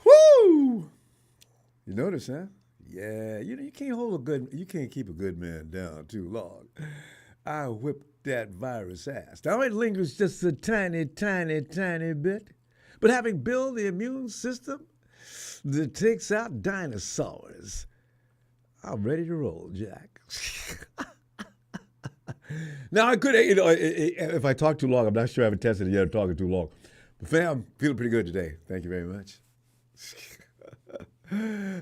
Woo! You notice, huh? Yeah, you can't keep a good man down too long. I whipped that virus ass. Now it lingers just a tiny, tiny, tiny bit. But having built the immune system that takes out dinosaurs, I'm ready to roll, Jack. Now I could, if I talk too long, I'm not sure I haven't tested it yet. I'm talking too long. But fam, feeling pretty good today. Thank you very much.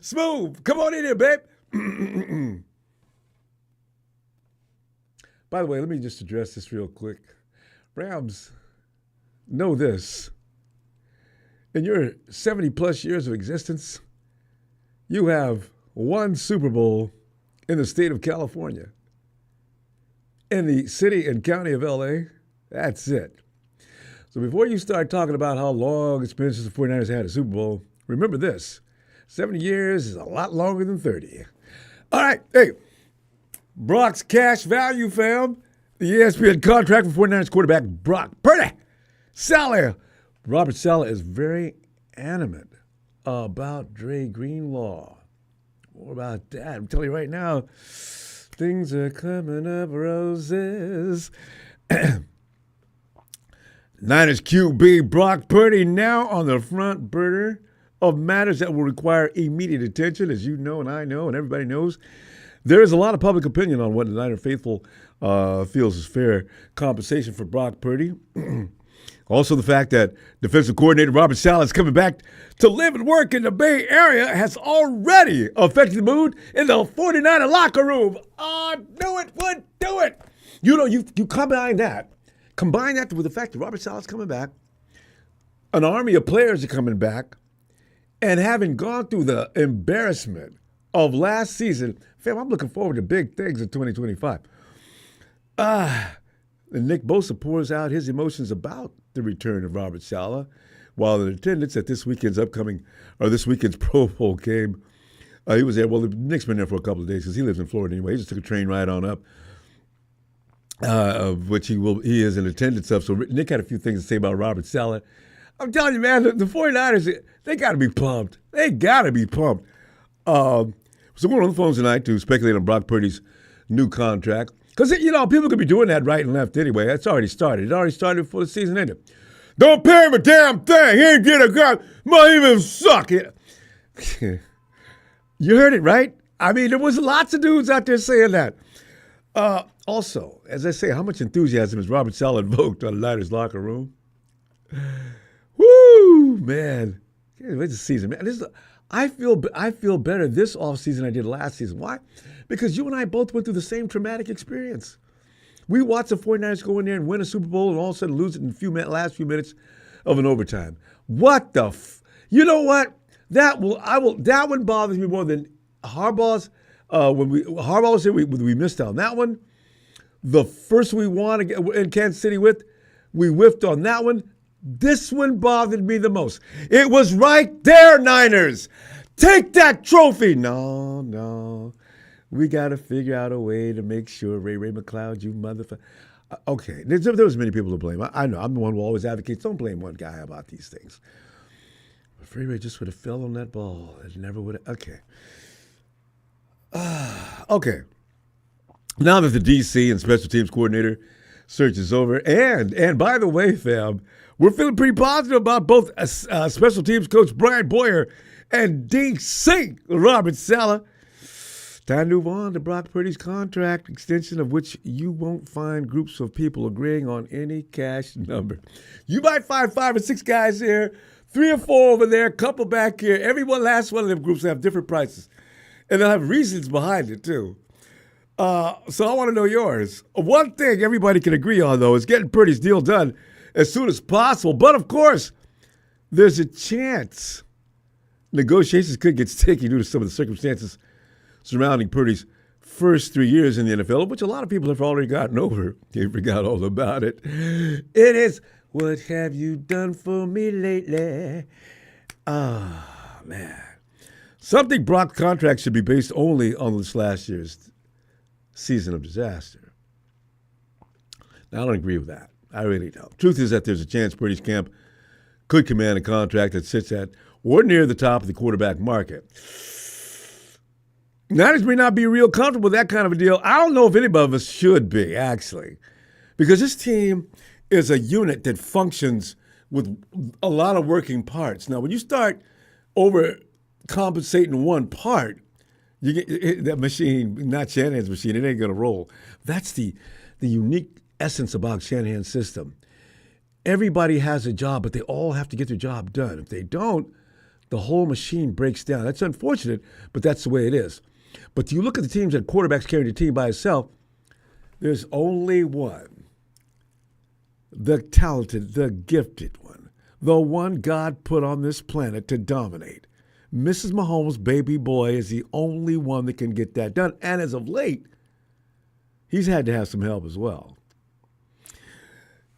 Smooth, come on in here, babe. By the way, let me just address this real quick. Rams, know this. In your 70-plus years of existence, you have one Super Bowl in the state of California. In the city and county of L.A., that's it. So before you start talking about how long it's been since the 49ers had a Super Bowl, remember this. 70 years is a lot longer than 30. All right, hey, Brock's cash value, fam. The ESPN contract for 49ers quarterback Brock Purdy. Saleh. Robert Saleh is very adamant about Dre Greenlaw. More about that. I'm telling you right now, things are coming up roses. Niners QB Brock Purdy now on the front burner of matters that will require immediate attention, as you know and I know and everybody knows. There is a lot of public opinion on what the Niner faithful feels is fair compensation for Brock Purdy. Also, the fact that defensive coordinator Robert Saleh is coming back to live and work in the Bay Area has already affected the mood in the 49er locker room. Knew it would do it. You know, you combine that with the fact that Robert Saleh is coming back, an army of players are coming back, and having gone through the embarrassment of last season, fam, I'm looking forward to big things in 2025. And Nick Bosa pours out his emotions about the return of Robert Saleh, while in attendance at this weekend's Pro Bowl game. He was there. Well, Nick's been there for a couple of days because he lives in Florida anyway. He just took a train ride on up, of which he is in attendance of. So Nick had a few things to say about Robert Saleh. I'm telling you, man, the 49ers, they got to be pumped. They got to be pumped. So we're on the phones tonight to speculate on Brock Purdy's new contract. Because, people could be doing that right and left anyway. That's already started. It already started before the season ended. Don't pay him a damn thing. He ain't get a guy. Might even suck it. You heard it, right? I mean, there was lots of dudes out there saying that. Also, as I say, how much enthusiasm is Robert Saleh invoked on the Niners locker room? Woo, man. It's the season, man. I feel better this offseason than I did last season. Why? Because you and I both went through the same traumatic experience. We watched the 49ers go in there and win a Super Bowl and all of a sudden lose it in the last few minutes of an overtime. What the You know what? That one bothers me more than Harbaugh's. When Harbaugh was here, we missed out on that one. The first we won in Kansas City we whiffed on that one. This one bothered me the most. It was right there, Niners. Take that trophy. No. We got to figure out a way to make sure Ray McLeod, you motherfucker. Okay, there was many people to blame. I know. I'm the one who always advocates, don't blame one guy about these things. If Ray just would have fell on that ball, it never would have. Okay. Okay. Now that the DC and special teams coordinator search is over, and by the way, fam, we're feeling pretty positive about both special teams coach Brian Boyer and DC Robert Saleh. Time to move on to Brock Purdy's contract extension, of which you won't find groups of people agreeing on any cash number. You might find 5 or 6 guys here, 3 or 4 over there, a couple back here. Last one of them groups have different prices. And they'll have reasons behind it, too. So I want to know yours. One thing everybody can agree on, though, is getting Purdy's deal done as soon as possible. But, of course, there's a chance negotiations could get sticky due to some of the circumstances surrounding Purdy's first 3 years in the NFL, which a lot of people have already gotten over. They forgot all about it. It is, what have you done for me lately? Man. Something Brock's contract should be based only on this last year's season of disaster. Now, I don't agree with that. I really don't. Truth is that there's a chance Purdy's camp could command a contract that sits at or near the top of the quarterback market. Niners may not be real comfortable with that kind of a deal. I don't know if anybody of us should be, actually, because this team is a unit that functions with a lot of working parts. Now, when you start overcompensating one part, you get that machine, not Shanahan's machine, it ain't going to roll. That's the unique essence about Shanahan's system. Everybody has a job, but they all have to get their job done. If they don't, the whole machine breaks down. That's unfortunate, but that's the way it is. But you look at the teams that quarterbacks carry the team by itself, there's only one. The talented, the gifted one. The one God put on this planet to dominate. Mrs. Mahomes' baby boy is the only one that can get that done. And as of late, he's had to have some help as well.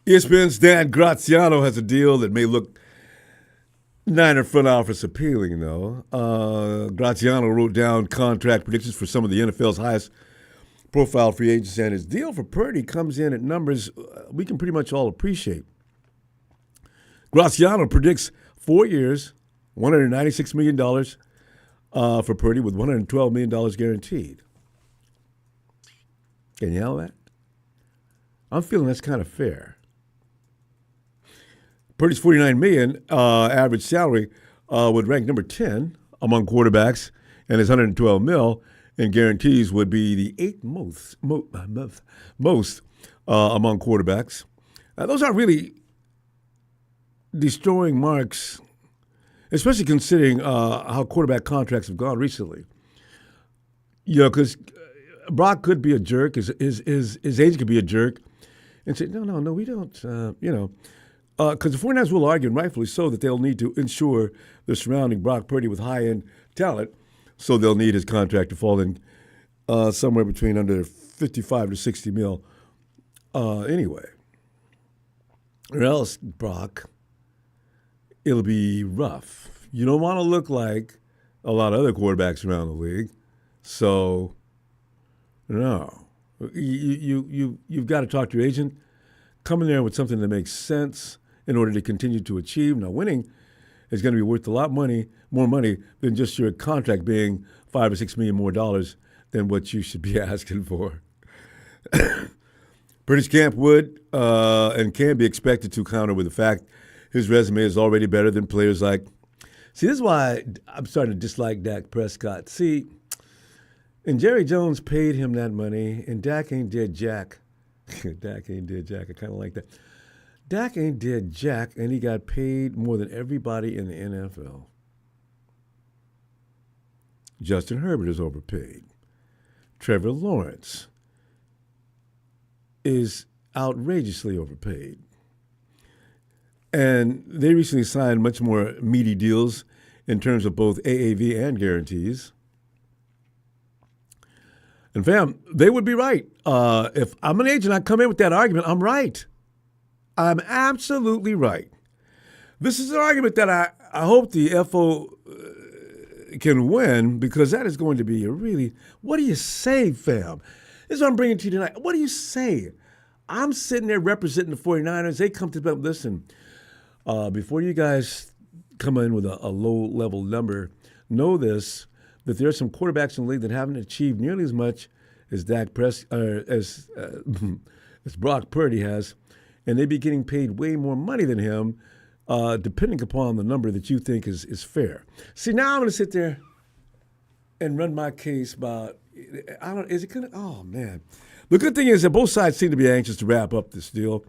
ESPN's Dan Graziano has a deal that may look Niner front office appealing, though. Graziano wrote down contract predictions for some of the NFL's highest profile free agents, and his deal for Purdy comes in at numbers we can pretty much all appreciate. Graziano predicts 4 years, $196 million for Purdy with $112 million guaranteed. Can you handle that? I'm feeling that's kind of fair. Purdy's $49 million average salary would rank number 10 among quarterbacks, and his $112 million in guarantees would be the eighth most among quarterbacks. Those aren't really destroying marks, especially considering how quarterback contracts have gone recently. You know, because Brock could be a jerk, his agent could be a jerk, and say, no, we don't, because the 49ers will argue, and rightfully so, that they'll need to ensure they're surrounding Brock Purdy with high-end talent, so they'll need his contract to fall in somewhere between under 55 to 60 mil anyway. Or else, Brock, it'll be rough. You don't want to look like a lot of other quarterbacks around the league. So, no. You've got to talk to your agent. Come in there with something that makes sense in order to continue to achieve. Now, winning is going to be worth a lot more money than just your contract being $5 or $6 million more dollars than what you should be asking for. British camp would and can be expected to counter with the fact his resume is already better than players like. See, this is why I'm starting to dislike Dak Prescott. See, and Jerry Jones paid him that money, and Dak ain't did jack. Dak ain't did jack. I kind of like that. Dak ain't did jack, and he got paid more than everybody in the NFL. Justin Herbert is overpaid. Trevor Lawrence is outrageously overpaid. And they recently signed much more meaty deals in terms of both AAV and guarantees. And fam, they would be right. If I'm an agent, I come in with that argument, I'm right. I'm absolutely right. This is an argument that I hope the FO can win, because that is going to be a really, what do you say, fam? This is what I'm bringing to you tonight. What do you say? I'm sitting there representing the 49ers. They come to them, listen, before you guys come in with a low-level number, know this, that there are some quarterbacks in the league that haven't achieved nearly as much as as Brock Purdy has, and they'd be getting paid way more money than him, depending upon the number that you think is fair. See, now I'm going to sit there and run my case about, is it going to, oh, man. The good thing is that both sides seem to be anxious to wrap up this deal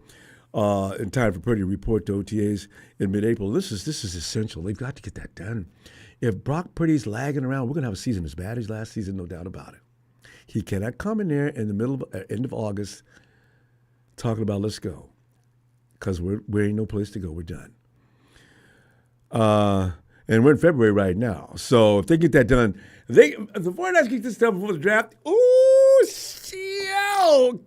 in time for Purdy to report to OTAs in mid-April. This is essential. They've got to get that done. If Brock Purdy's lagging around, we're going to have a season as bad as last season, no doubt about it. He cannot come in there in the end of August talking about let's go, because we ain't no place to go. We're done. And we're in February right now. So if they get that done, if the 49ers get this done before the draft, oh,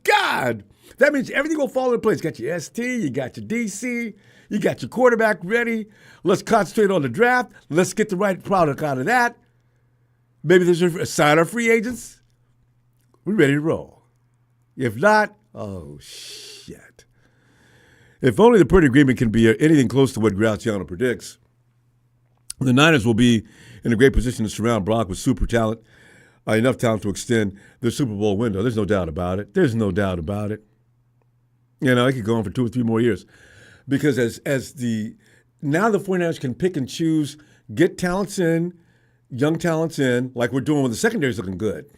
God. That means everything will fall into place. You got your ST, you got your DC, you got your quarterback ready. Let's concentrate on the draft. Let's get the right product out of that. Maybe there's a sign our free agents. We're ready to roll. If not, oh, shit. If only the Purdy agreement can be anything close to what Graziano predicts, the Niners will be in a great position to surround Brock with super talent, enough talent to extend their Super Bowl window. There's no doubt about it. There's no doubt about it. You know, it could go on for 2 or 3 more years. Because now the 49ers can pick and choose, get talents in, young talents in, like we're doing when the secondary's looking good.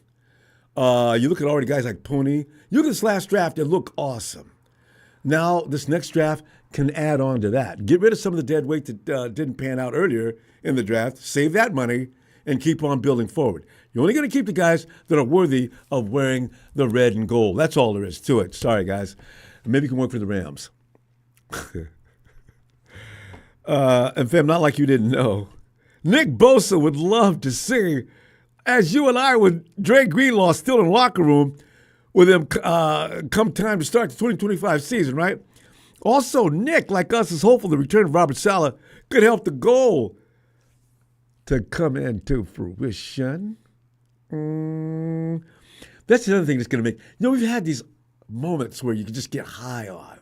You look at already guys like Pony. You look at this last draft, it looked awesome. Now this next draft can add on to that. Get rid of some of the dead weight that didn't pan out earlier in the draft, save that money, and keep on building forward. You're only going to keep the guys that are worthy of wearing the red and gold. That's all there is to it. Sorry, guys. Maybe you can work for the Rams. And fam, not like you didn't know. Nick Bosa would love to see, as you and I with Dre Greenlaw still in the locker room with him come time to start the 2025 season, right? Also, Nick, like us, is hopeful the return of Robert Saleh could help the goal to come into fruition. That's another thing that's going to make, we've had these moments where you can just get high on.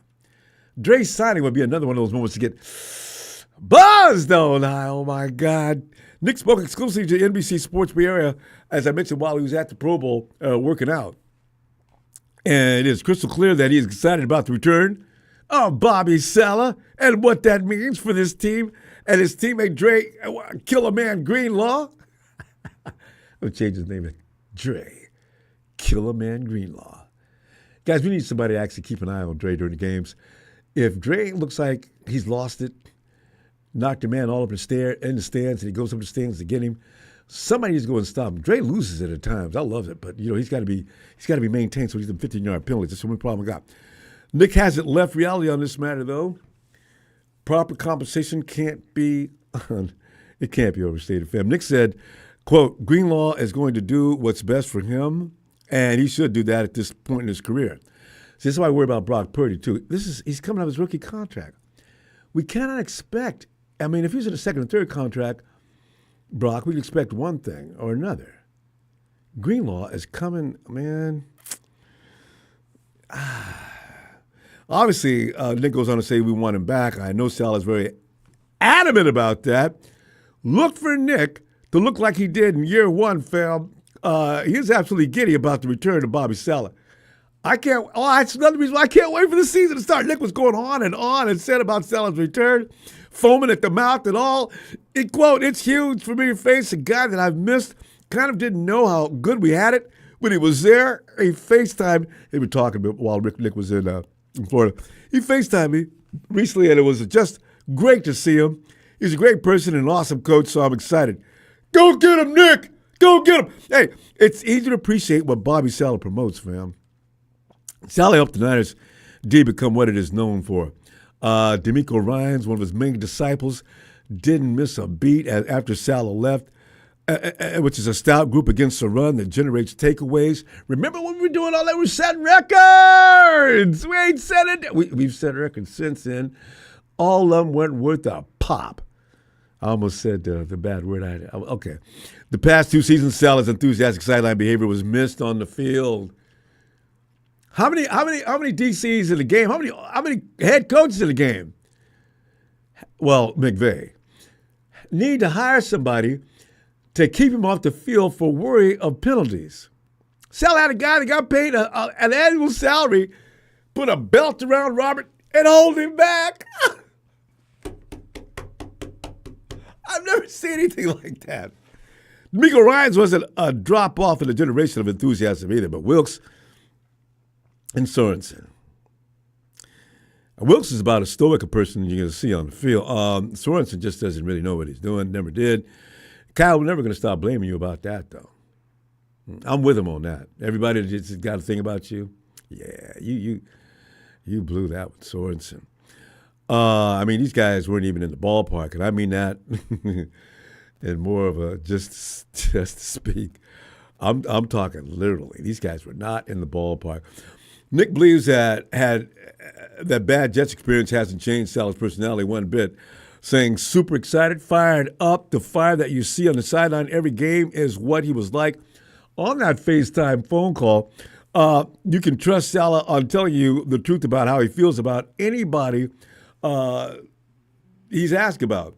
Dre's signing would be another one of those moments to get buzzed on. Oh, my God. Nick spoke exclusively to NBC Sports Bay Area, as I mentioned, while he was at the Pro Bowl working out. And it is crystal clear that he is excited about the return of Bobby Salah and what that means for this team and his teammate Dre, Killer Man Greenlaw. I'll change his name to Dre, Killer Man Greenlaw. Guys, we need somebody to actually keep an eye on Dre during the games. If Dre looks like he's lost it, knocked a man all up in the stands, and he goes up the stands to get him, somebody needs to go and stop him. Dre loses it at times. I love it, but he's got to be maintained so he's in 15-yard penalties. That's the only problem I got. Nick hasn't left reality on this matter, though. Proper compensation can't be overstated, fam. Nick said, quote, Greenlaw is going to do what's best for him, and he should do that at this point in his career. So this is why I worry about Brock Purdy, too. He's coming out of his rookie contract. We cannot expect, if he's in a second and third contract, Brock, we can expect one thing or another. Greenlaw is coming, man. Obviously, Nick goes on to say we want him back. I know Salah is very adamant about that. Look for Nick to look like he did in year one, fam. He is absolutely giddy about the return of Bobby Saleh. That's another reason why I can't wait for the season to start. Nick was going on and said about Saleh's return, foaming at the mouth and all. Quote, it's huge for me to face a guy that I've missed. Kind of didn't know how good we had it when he was there. He FaceTimed. They were talking about while Nick was in Florida. He FaceTimed me recently, and it was just great to see him. He's a great person and an awesome coach, so I'm excited. Go get him, Nick! Go get him! Hey, it's easy to appreciate what Bobby Saleh promotes, fam. Saleh helped the Niners D become what it is known for. D'Amico Ryans, one of his main disciples, didn't miss a beat after Salah left, which is a stout group against the run that generates takeaways. Remember when we were doing all that? We set records. We ain't set it. We've set records since then. All of them weren't worth a pop. I almost said the bad word. Okay. The past 2 seasons, Salah's enthusiastic sideline behavior was missed on the field. How many DCs in the game? How many head coaches in the game? Well, McVay. Need to hire somebody to keep him off the field for worry of penalties. Saleh had a guy that got paid an annual salary, put a belt around Robert, and hold him back. I've never seen anything like that. D'Amico Ryans wasn't a drop-off in a generation of enthusiasm either, but Wilkes and Sorensen. Wilkes is about as stoic a person you're going to see on the field. Sorensen just doesn't really know what he's doing, never did. Kyle, we're never going to stop blaming you about that, though. I'm with him on that. Everybody just got a thing about you. Yeah, you blew that with Sorensen. These guys weren't even in the ballpark, and I mean that in more of a just to speak. I'm talking literally. These guys were not in the ballpark. Nick believes that that bad Jets experience hasn't changed Saleh's personality one bit, saying super excited, fired up. The fire that you see on the sideline every game is what he was like on that FaceTime phone call. You can trust Salah on telling you the truth about how he feels about anybody he's asked about.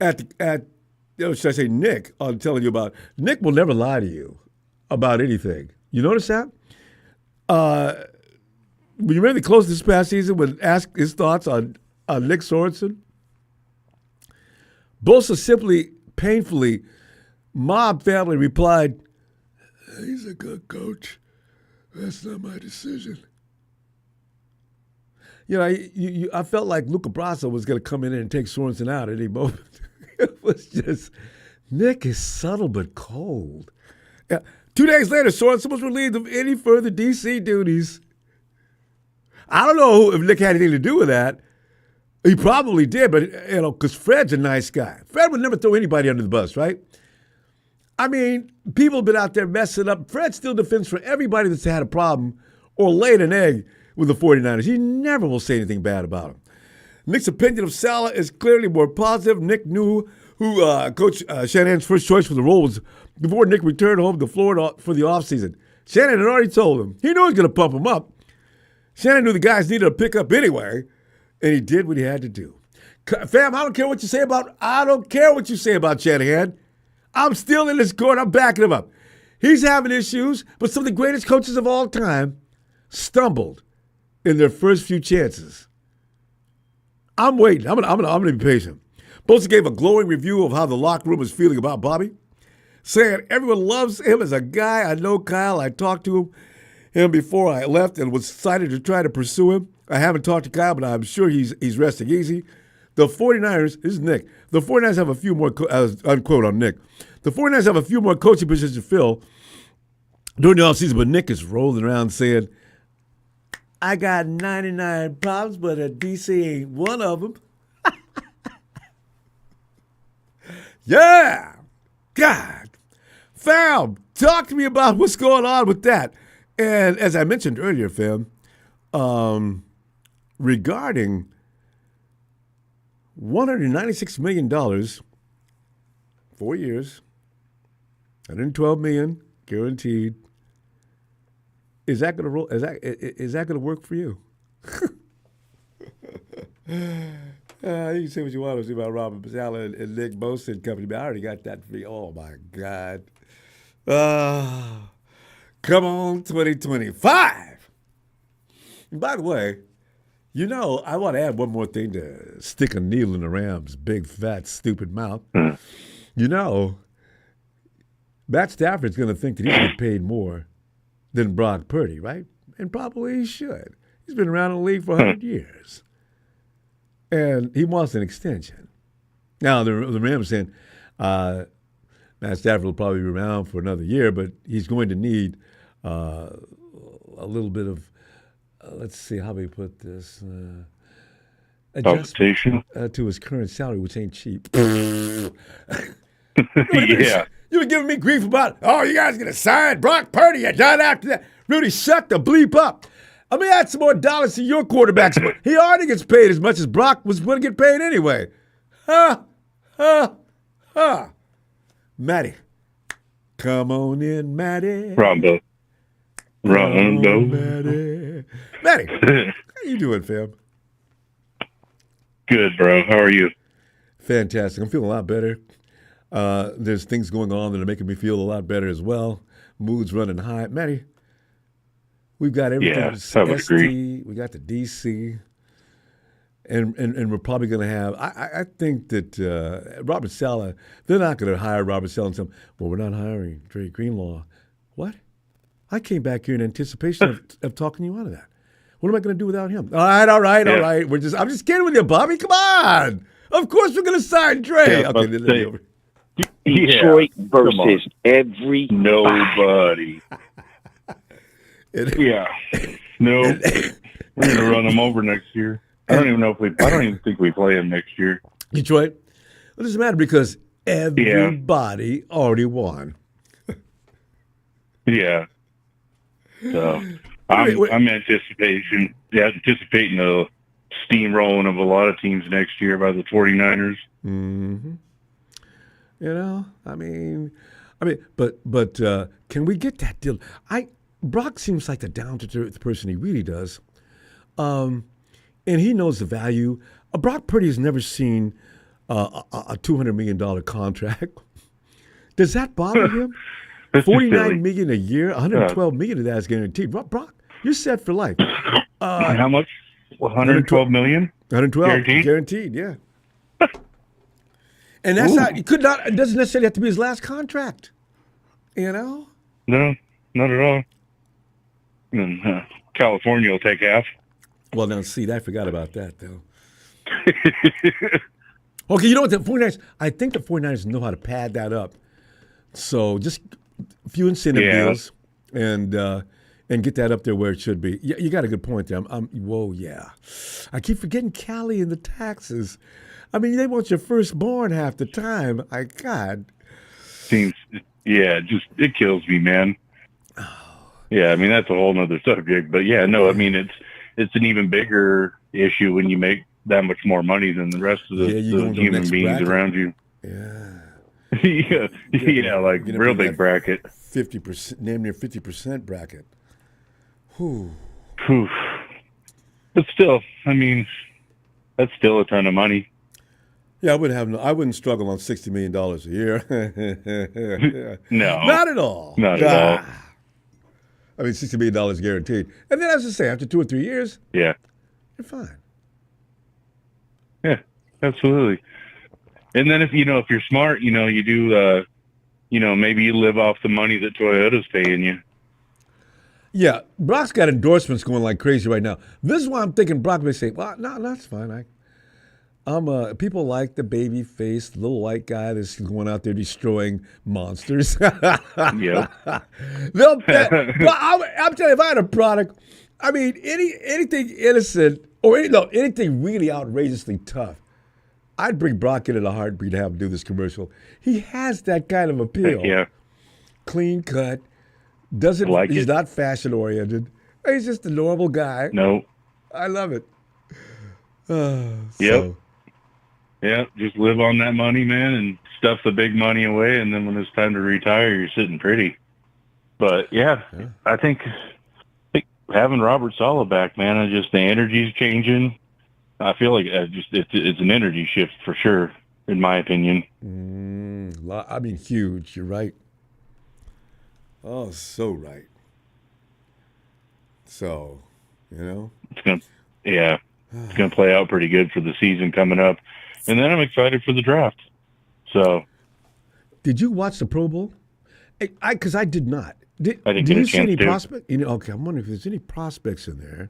Should I say Nick on telling you about? Nick will never lie to you about anything. You notice that? When you really close this past season, when asked his thoughts on Nick Sorensen, Bosa simply, painfully, mob family replied, "He's a good coach. That's not my decision." You know, I felt like Luca Brasi was going to come in and take Sorensen out at any moment. It was just, Nick is subtle but cold. 2 days later, Sorensen was relieved of any further DC duties. I don't know if Nick had anything to do with that. He probably did, but, because Fred's a nice guy. Fred would never throw anybody under the bus, right? I mean, people have been out there messing up. Fred still defends for everybody that's had a problem or laid an egg with the 49ers. He never will say anything bad about him. Nick's opinion of Salah is clearly more positive. Nick knew who Coach Shanahan's first choice for the role was before Nick returned home to Florida for the offseason. Shanahan had already told him. He knew he was going to pump him up. Shanahan knew the guys needed a pickup anyway, and he did what he had to do. Fam, I don't care what you say about Shanahan. I'm still in this court. I'm backing him up. He's having issues, but some of the greatest coaches of all time stumbled in their first few chances. I'm waiting. I'm gonna be patient. Bosa gave a glowing review of how the locker room is feeling about Bobby, saying everyone loves him as a guy. I know Kyle. I talked to him before I left and was excited to try to pursue him. I haven't talked to Kyle, but I'm sure he's resting easy. The 49ers, this is Nick, the 49ers have a few more, unquote on Nick, the 49ers have a few more coaching positions to fill during the offseason, but Nick is rolling around saying, I got 99 problems, but a DC ain't one of them. Yeah. God. Fam, talk to me about what's going on with that. And as I mentioned earlier, fam, regarding $196 million, 4 years, $112 million guaranteed. Is that going to roll? Is that going to work for you? You can say what you want to say about Robert Saleh and Nick Bosa and company, but I already got that for you. Oh my God! Come on, 2025. And by the way, I want to add one more thing to stick a needle in the Rams' big, fat, stupid mouth. Matt Stafford's going to think that he's going to get paid more than Brock Purdy, right? And probably he should. He's been around in the league for 100 years. And he wants an extension. Now, the Rams are saying Matt Stafford will probably be around for another year, but he's going to need a little bit of, let's see, how do we put this? Adjustment to his current salary, which ain't cheap. Yeah. You were giving me grief about, you guys going to sign Brock Purdy. You done after that. Rudy, shut the bleep up. Let me add some more dollars to your quarterbacks. He already gets paid as much as Brock was going to get paid anyway. Matty. Come on in, Matty. Ronbo. Matty, how you doing, fam? Good, bro. How are you? Fantastic. I'm feeling a lot better. There's things going on that are making me feel a lot better as well. Mood's running high. Matty, we've got everything. Yeah, I would agree. We got the DC, and we're probably going to have. I think that Robert Saleh. They're not going to hire Robert Saleh and say, "Well, we're not hiring Dre Greenlaw." What? I came back here in anticipation of talking you out of that. What am I going to do without him? All right. I'm just kidding with you, Bobby. Come on. Of course we're going to sign Dre. Yeah, okay, let me over. Detroit versus every nobody. Yeah. No. We're gonna run them over next year. I don't even think we play them next year. Detroit. It doesn't matter because everybody already won. Yeah. So I'm anticipating a steamrolling of a lot of teams next year by the 49ers. Mm-hmm. But can we get that deal? Brock seems like the down-to-earth person he really does. And he knows the value. Brock Purdy has never seen a $200 million contract. Does that bother him? $49 million a year, $112 million of that is guaranteed. Brock, you're set for life. How much? $112 million? $112 guaranteed, yeah. And that's not. It doesn't necessarily have to be his last contract. You know? No, not at all. And, California will take half. Well, now see, I forgot about that though. Okay, you know what? The 49ers, I think the 49ers know how to pad that up. So just a few incentive deals and get that up there where it should be. Yeah, you got a good point there. Whoa, yeah. I keep forgetting Cali and the taxes. I mean, they want your firstborn half the time. God. It kills me, man. Yeah, I mean, that's a whole nother subject. But yeah, no, I mean, it's an even bigger issue when you make that much more money than the rest of the human beings around you. Yeah. Like real big bracket. 50%, damn near 50% bracket. Whew. But still, I mean, that's still a ton of money. Yeah, I wouldn't struggle on $60 million a year. No. Not at all. Not at all. I mean, $60 million guaranteed. And then, as I say, after 2 or 3 years, you're fine. Yeah, absolutely. And then if you're smart, you do, maybe you live off the money that Toyota's paying you. Yeah, Brock's got endorsements going like crazy right now. This is why I'm thinking Brock may say, well, no, that's fine. People like the baby faced little white guy that's going out there destroying monsters. Yep. They'll bet. But I'm telling you, if I had a product, I mean, anything innocent or anything really outrageously tough, I'd bring Brock in a heartbeat to have him do this commercial. He has that kind of appeal. Yeah. Clean cut. He's not fashion oriented. He's just a normal guy. No. I love it. Yep. Yeah, just live on that money, man, and stuff the big money away, and then when it's time to retire, you're sitting pretty. But I think having Robert Saleh back, man, the energy's changing. I feel like it's an energy shift for sure, in my opinion. I mean, huge. You're right. Oh, so right. So, it's gonna play out pretty good for the season coming up, and then I'm excited for the draft. So, did you watch the Pro Bowl? Because I did not. I didn't did you see any prospects? Okay, I'm wondering if there's any prospects in there.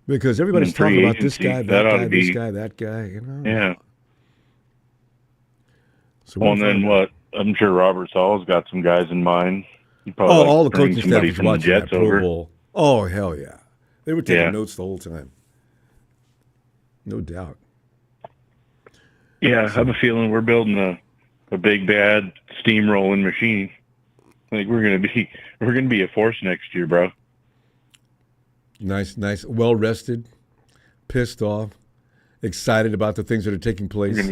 Because everybody's talking about this guy, that guy. Yeah. So and then what? I'm sure Robert Saleh's got some guys in mind. All the coaching staff was watching that Pro Bowl. Oh, hell yeah. They were taking notes the whole time. No doubt. Yeah, I have a feeling we're building a big, bad steamrolling machine. I think we're gonna be a force next year, bro. Nice, well rested, pissed off, excited about the things that are taking place. It's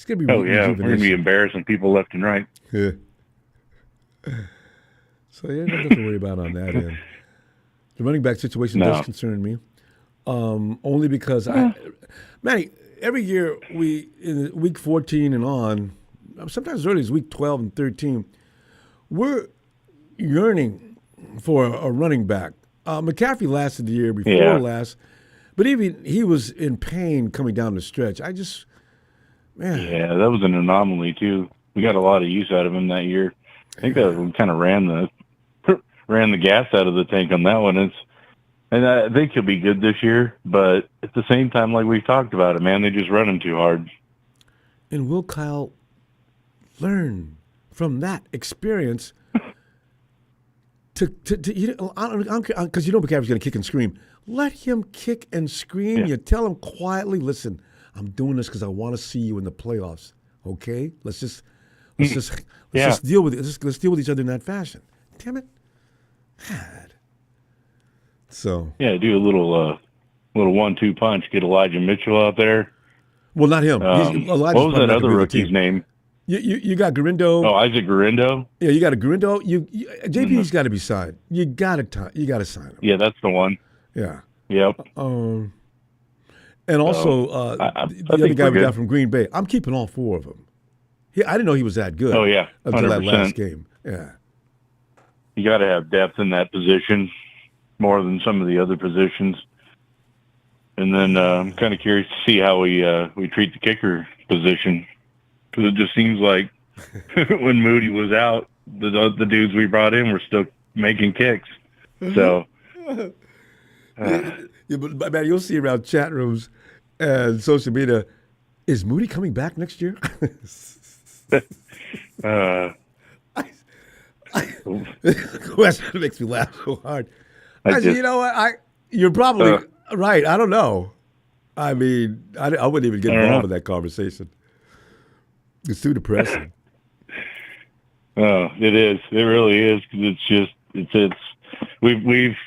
gonna be. Oh yeah, we're gonna be embarrassing people left and right. Yeah. So nothing to worry about on that end. The running back situation does concern me, only because Manny, every year in week 14 and on, sometimes as early as week 12 and 13, we're yearning for a running back. McCaffrey lasted the year before last, but even he was in pain coming down the stretch. Yeah, that was an anomaly too. We got a lot of use out of him that year. I think that we kind of ran the gas out of the tank on that one. And I think he'll be good this year, but at the same time, like we've talked about it, man, they just run him too hard. And will Kyle learn from that experience because McCaffrey's going to kick and scream. Let him kick and scream. You tell him quietly, listen, I'm doing this because I want to see you in the playoffs. Okay, let's just deal with it. Let's deal with each other in that fashion. Damn it, God. So do a little 1-2 punch. Get Elijah Mitchell out there. Well, not him. What was that other rookie's name? You got Garindo. Oh, Isaac Garindo. Yeah, you got a Garindo. JP's got to be signed. You got to sign him. Yeah, that's the one. Yeah. Yep. And also the other guy we got from Green Bay. I'm keeping all four of them. I didn't know he was that good. Oh yeah, 100%. Until that last game. Yeah. You got to have depth in that position more than some of the other positions. And then I'm kind of curious to see how we treat the kicker position, because it just seems like when Moody was out, the dudes we brought in were still making kicks. So, yeah, but man, you'll see around chat rooms and social media. Is Moody coming back next year? Question makes me laugh so hard. You know what? You're probably right. I don't know. I mean, I wouldn't even get involved in that conversation. It's too depressing. Oh, it is. It really is, because it's we've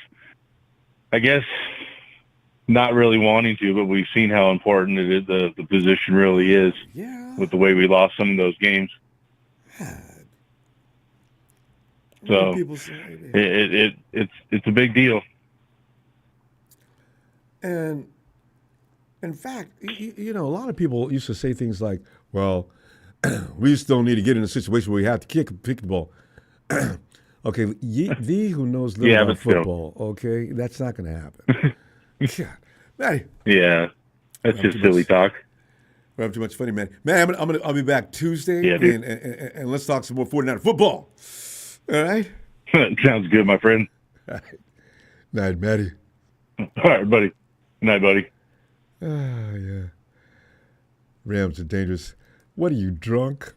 I guess not really wanting to, but we've seen how important it is, the position really is. Yeah. With the way we lost some of those games. So it's a big deal. And in fact, you know, a lot of people used to say things like, "Well, we still need to get in a situation where we have to kick the ball." Okay, thee who knows little about football, okay, that's not going to happen. Yeah, that's just silly talk. We have too much funny, man. Man, I'll be back Tuesday, and let's talk some more 49er football. All right? Sounds good, my friend. All right. Night, Matty. All right, buddy. Night, buddy. Yeah. Rams are dangerous. What are you, drunk?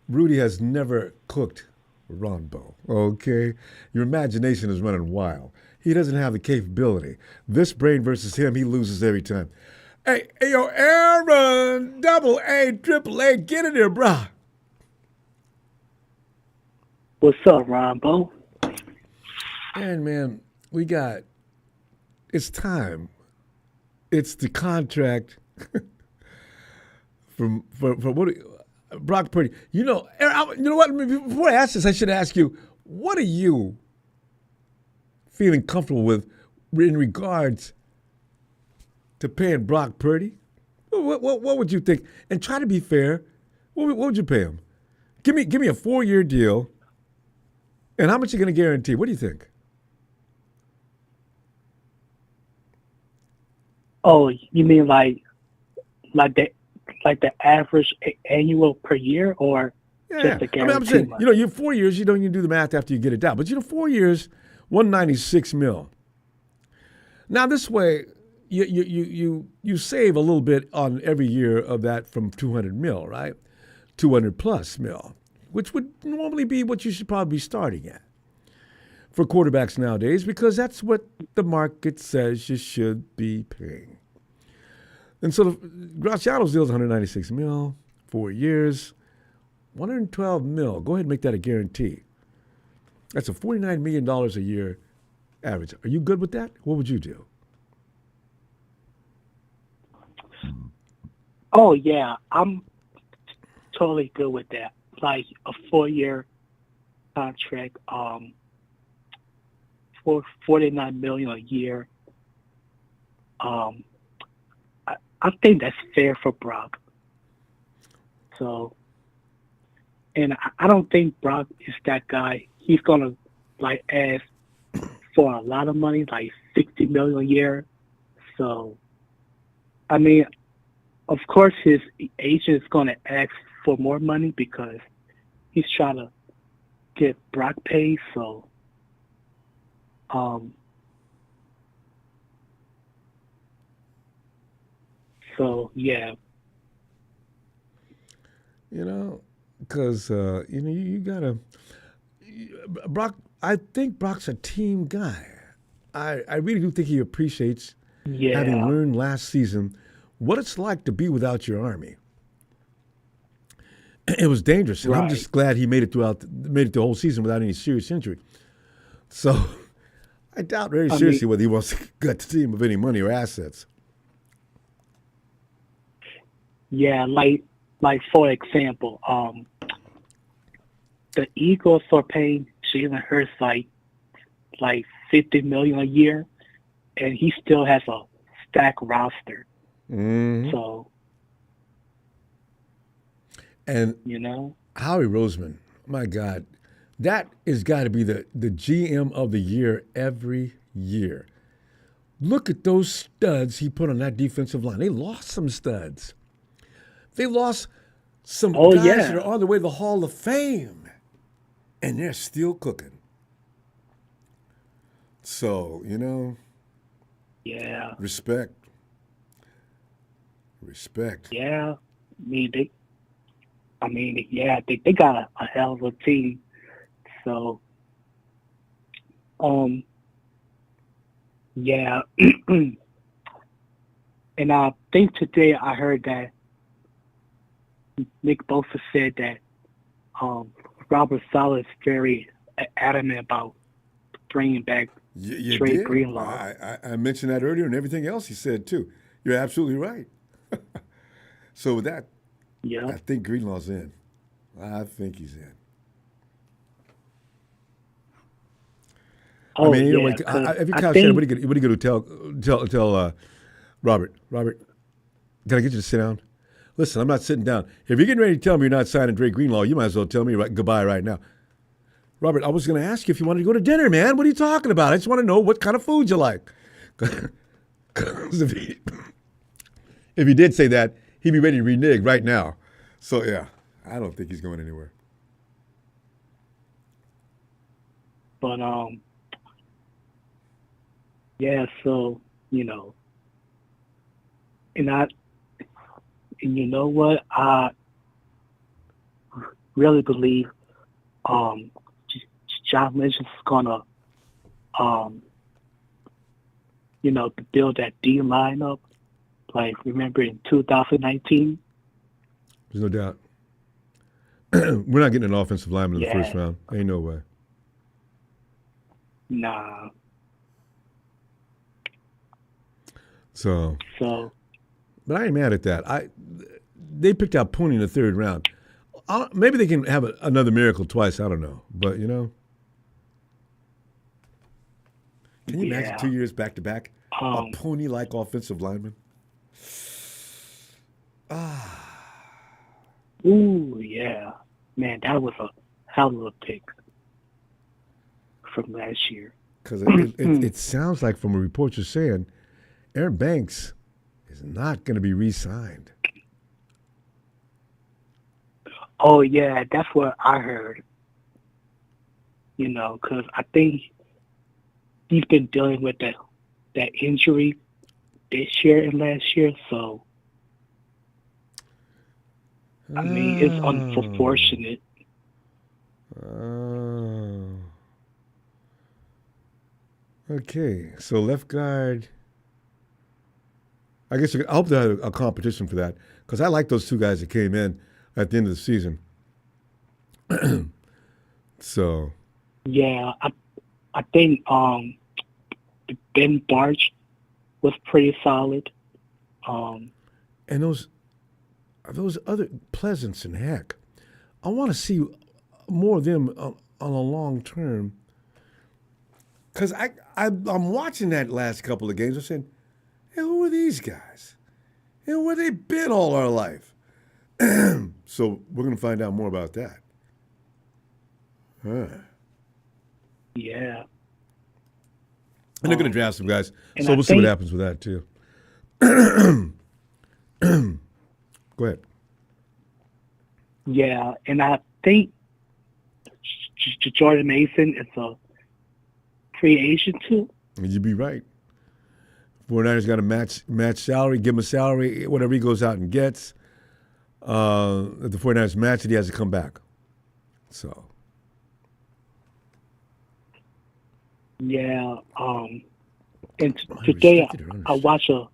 Rudy has never cooked Ronbo, okay? Your imagination is running wild. He doesn't have the capability. This brain versus him, he loses every time. Hey, yo, Aaron, double A, triple A, get in there, brah. What's up, Ronbo? And man, it's time. It's the contract for what? Brock Purdy. You know what? Before I ask this, I should ask you, what are you feeling comfortable with in regards to paying Brock Purdy? What would you think? And try to be fair. What would you pay him? Give me a 4-year deal. And how much are you going to guarantee? What do you think? Oh, you mean like the average annual per year, or just a guarantee? I mean, I'm saying, you know, you 4 years, you don't even do the math after you get it down. But, you know, 4 years, $196 million. Now, this way, you save a little bit on every year of that from $200 million, right? $200+ million, which would normally be what you should probably be starting at for quarterbacks nowadays, because that's what the market says you should be paying. And so Graciano's deal is $196 million, 4 years, $112 million. Go ahead and make that a guarantee. That's a $49 million a year average. Are you good with that? What would you do? Oh, yeah, I'm totally good with that. Like a 4-year contract, for $49 million a year. I think that's fair for Brock. So, and I don't think Brock is that guy. He's gonna like ask for a lot of money, like $60 million a year. So, I mean, of course, his agent is gonna ask for more money because he's trying to get Brock paid. So, yeah. You know, because you know you gotta Brock. I think Brock's a team guy. I really do think he appreciates having learned last season what it's like to be without your army. It was dangerous, and I'm just glad he made it the whole season without any serious injury. So I doubt very seriously whether he wants to gut the team of any money or assets. Yeah, like for example, the Eagles are paying Jalen Hurts like $50 million a year, and he still has a stacked roster. Mm-hmm. So, and Howie Roseman, my God, that has got to be the GM of the year every year. Look at those studs he put on that defensive line. They lost some studs. They lost some guys that are on their way to the Hall of Fame, and they're still cooking. So, respect. Yeah, they got a hell of a team. So, yeah, and I think today I heard that Nick Bosa said that Robert Saleh is very adamant about bringing back Trey Greenlaw. I mentioned that earlier, and everything else he said too. You're absolutely right. So with that, I think Greenlaw's in. I think he's in. Oh, every college fan, what are you going to tell Robert? Robert, can I get you to sit down? Listen, I'm not sitting down. If you're getting ready to tell me you're not signing Drake Greenlaw, you might as well tell me goodbye right now. Robert, I was going to ask you if you wanted to go to dinner, man. What are you talking about? I just want to know what kind of food you like. If he did say that, he'd be ready to renege right now. So, yeah, I don't think he's going anywhere. But, yeah, so, and you know what? I really believe John Lynch is gonna build that D lineup. Like, remember in 2019? There's no doubt. We're not getting an offensive lineman in the first round. Ain't no way. Nah. So, but I ain't mad at that. They picked out Pooney in the third round. Maybe they can have another miracle twice. I don't know, but can you imagine 2 years back to back a Pooney-like offensive lineman? Ooh, yeah, man, that was a hell of a pick from last year. Because it sounds like from a report you're saying, Aaron Banks is not going to be re-signed. Oh, yeah, that's what I heard. Because I think he's been dealing with that injury this year and last year, so I mean, it's unfortunate. Okay, so left guard. I hope they have a competition for that, because I like those two guys that came in at the end of the season. So. Yeah, I think Ben Barch was pretty solid. And those other Pleasance and Heck, I want to see more of them on a long term. Because I'm watching that last couple of games. I'm saying, hey, who are these guys? Where they been all our life? So we're going to find out more about that. Huh. Yeah. And they're going to draft some guys. So we'll see what happens with that, too. Go ahead. Yeah, and I think Jordan Mason is a free agent, too. You'd be right. 49ers got to match salary, give him a salary, whatever he goes out and gets. If the 49ers match it, he has to come back. So. Yeah. And today I watched a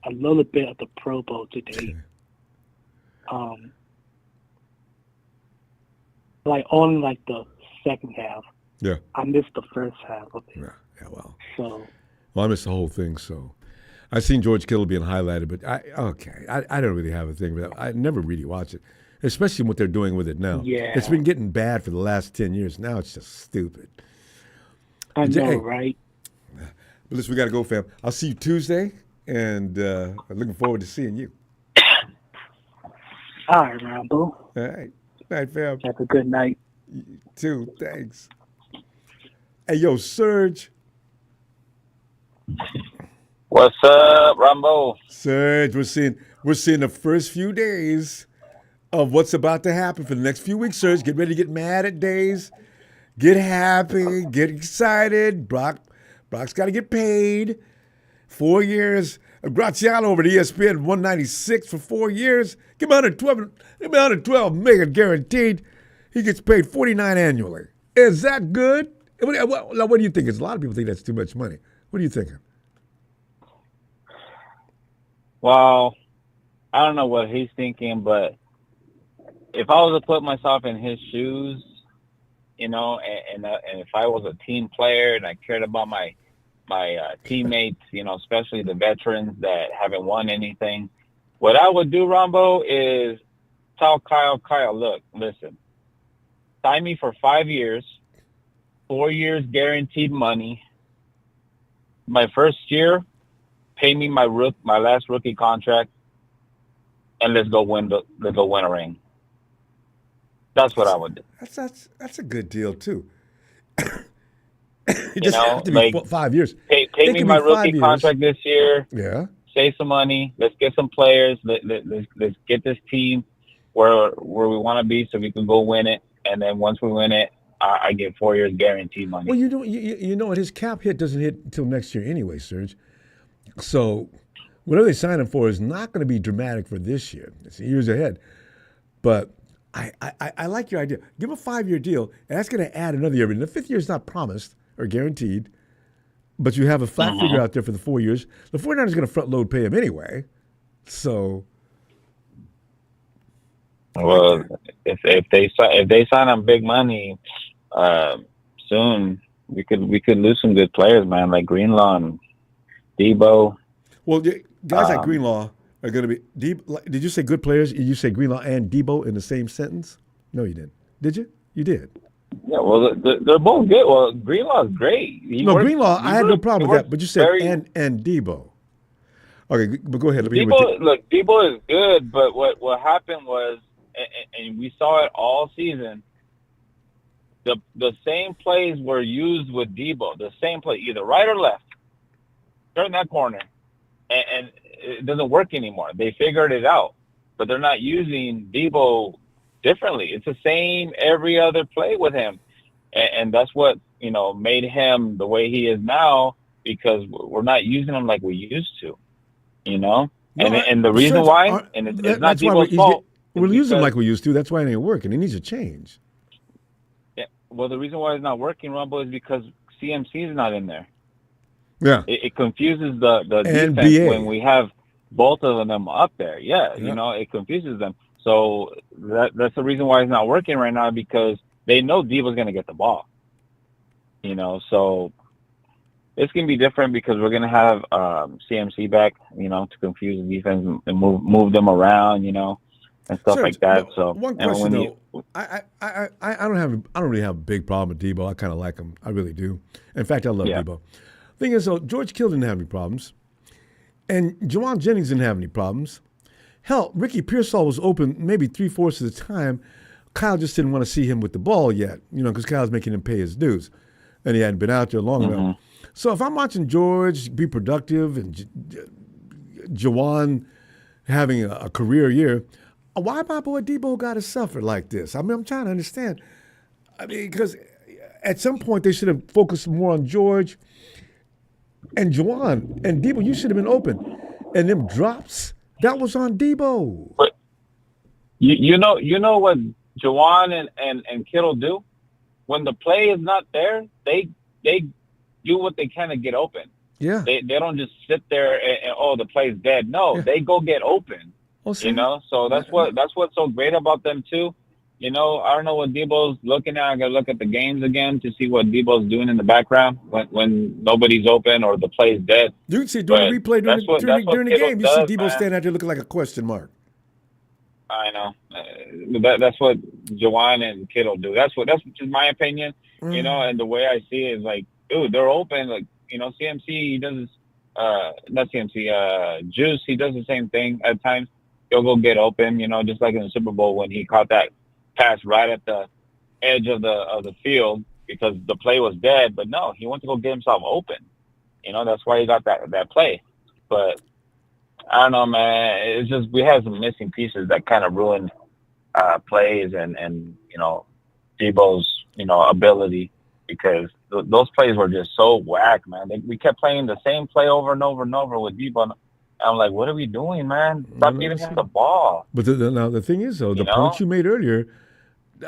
little bit of the Pro Bowl today. Only the second half. Yeah. I missed the first half of it. Yeah, well. So. Well, I missed the whole thing, so. I seen George Kittle being highlighted, but I don't really have a thing with that. I never really watch it. especially what they're doing with it now. Yeah. It's been getting bad for the last 10 years. Now it's just stupid. I know, Hey. right? But listen, we got to go, fam. I'll see you Tuesday, and I'm looking forward to seeing you. All right, Ronbo. All right. All right, fam. Have a good night. You too. Thanks. Hey, yo, Serge. What's up, Ronbo? Serge, we're seeing the first few days of what's about to happen for the next few weeks, Serge. Get ready to get mad at days. Get happy. Get excited. Brock's got to get paid. 4 years. Graziano over at ESPN, 196 for 4 years. Give him $112 million guaranteed. He gets paid $49 annually. Is that good? What do you think? A lot of people think that's too much money. What are you thinking? Well, I don't know what he's thinking, but if I was to put myself in his shoes, and if I was a team player and I cared about my teammates, especially the veterans that haven't won anything, what I would do, Ronbo, is tell Kyle, look, listen, sign me for 5 years, 4 years guaranteed money. My first year, pay me my last rookie contract, and let's go win a ring. That's what I would do. That's a good deal too. It just have to be 5 years. Pay me my rookie contract this year. Yeah. Save some money. Let's get some players. Let's get this team where we want to be, so we can go win it. And then once we win it, I get 4 years guaranteed money. Well, you know what? His cap hit doesn't hit until next year anyway, Serge. So whatever they sign him for is not going to be dramatic for this year. It's years ahead. But I like your idea. Give him a 5-year deal, and that's going to add another year. And the 5th year is not promised or guaranteed, but you have a flat figure out there for the 4 years. The 49ers are going to front load pay him anyway. So, well, if they sign him big money soon, we could lose some good players, man, like Greenlaw and Debo. Well, guys like Greenlaw are going to be. Did you say good players? Did you say Greenlaw and Debo in the same sentence? No, you didn't. Did you? You did. Yeah, well, they're both good. Well, Greenlaw's great. Greenlaw, I had no problem with that, but you said and Debo. Okay, but go ahead. Debo is good, but what happened was, and we saw it all season, the same plays were used with Debo. The same play, either right or left. Turn that corner. And it doesn't work anymore. They figured it out. But they're not using Debo differently. It's the same every other play with him. And that's what, made him the way he is now, because we're not using him like we used to, And the reason why, and it's not Debo's fault. We're using him like we used to. That's why it ain't working. It needs to change. Yeah. Well, the reason why it's not working, Ronbo, is because CMC is not in there. Yeah. It confuses the defense when we have both of them up there. Yeah. It confuses them. So that's the reason why it's not working right now, because they know Debo's going to get the ball. So it's going to be different because we're going to have CMC back, to confuse the defense and move them around, and stuff like that. So one question though, I don't really have a big problem with Debo. I kind of like him. I really do. In fact, I love Debo. Thing is, though, George Kittle didn't have any problems, and Jawan Jennings didn't have any problems. Hell, Ricky Pearsall was open maybe 3/4 of the time. Kyle just didn't want to see him with the ball yet, because Kyle's making him pay his dues, and he hadn't been out there long enough. So if I'm watching George be productive and Jawan having a career year, why my boy Debo got to suffer like this? I mean, I'm trying to understand. I mean, because at some point they should have focused more on George and Jawan and Debo. You should have been open, and them drops that was on Debo. But you know what Jawan and Kittle do when the play is not there. They do what they can to get open. Yeah, they don't just sit there and the play's dead. No, they go get open. So that's what's so great about them too. I don't know what Debo's looking at. I got to look at the games again to see what Debo's doing in the background when nobody's open or the play's dead. You can see during the replay during the game, you see Debo standing out there looking like a question mark. I know. That's what Jawan and Kittle do. That's just my opinion. You know, and the way I see it is like, dude, they're open. Like, you know, CMC, he does not CMC, Juice, he does the same thing at times. He'll go get open, you know, just like in the Super Bowl when he caught that pass right at the edge of the field because the play was dead. But no, he went to go get himself open. You know, that's why he got that play. But I don't know, man. It's just we have some missing pieces that kind of ruined plays and you know, Debo's, you know, ability because those plays were just so whack, man. We kept playing the same play over and over and over with Debo. I'm like, what are we doing, man? Stop giving him the ball. But now the thing is, though, the point you made earlier,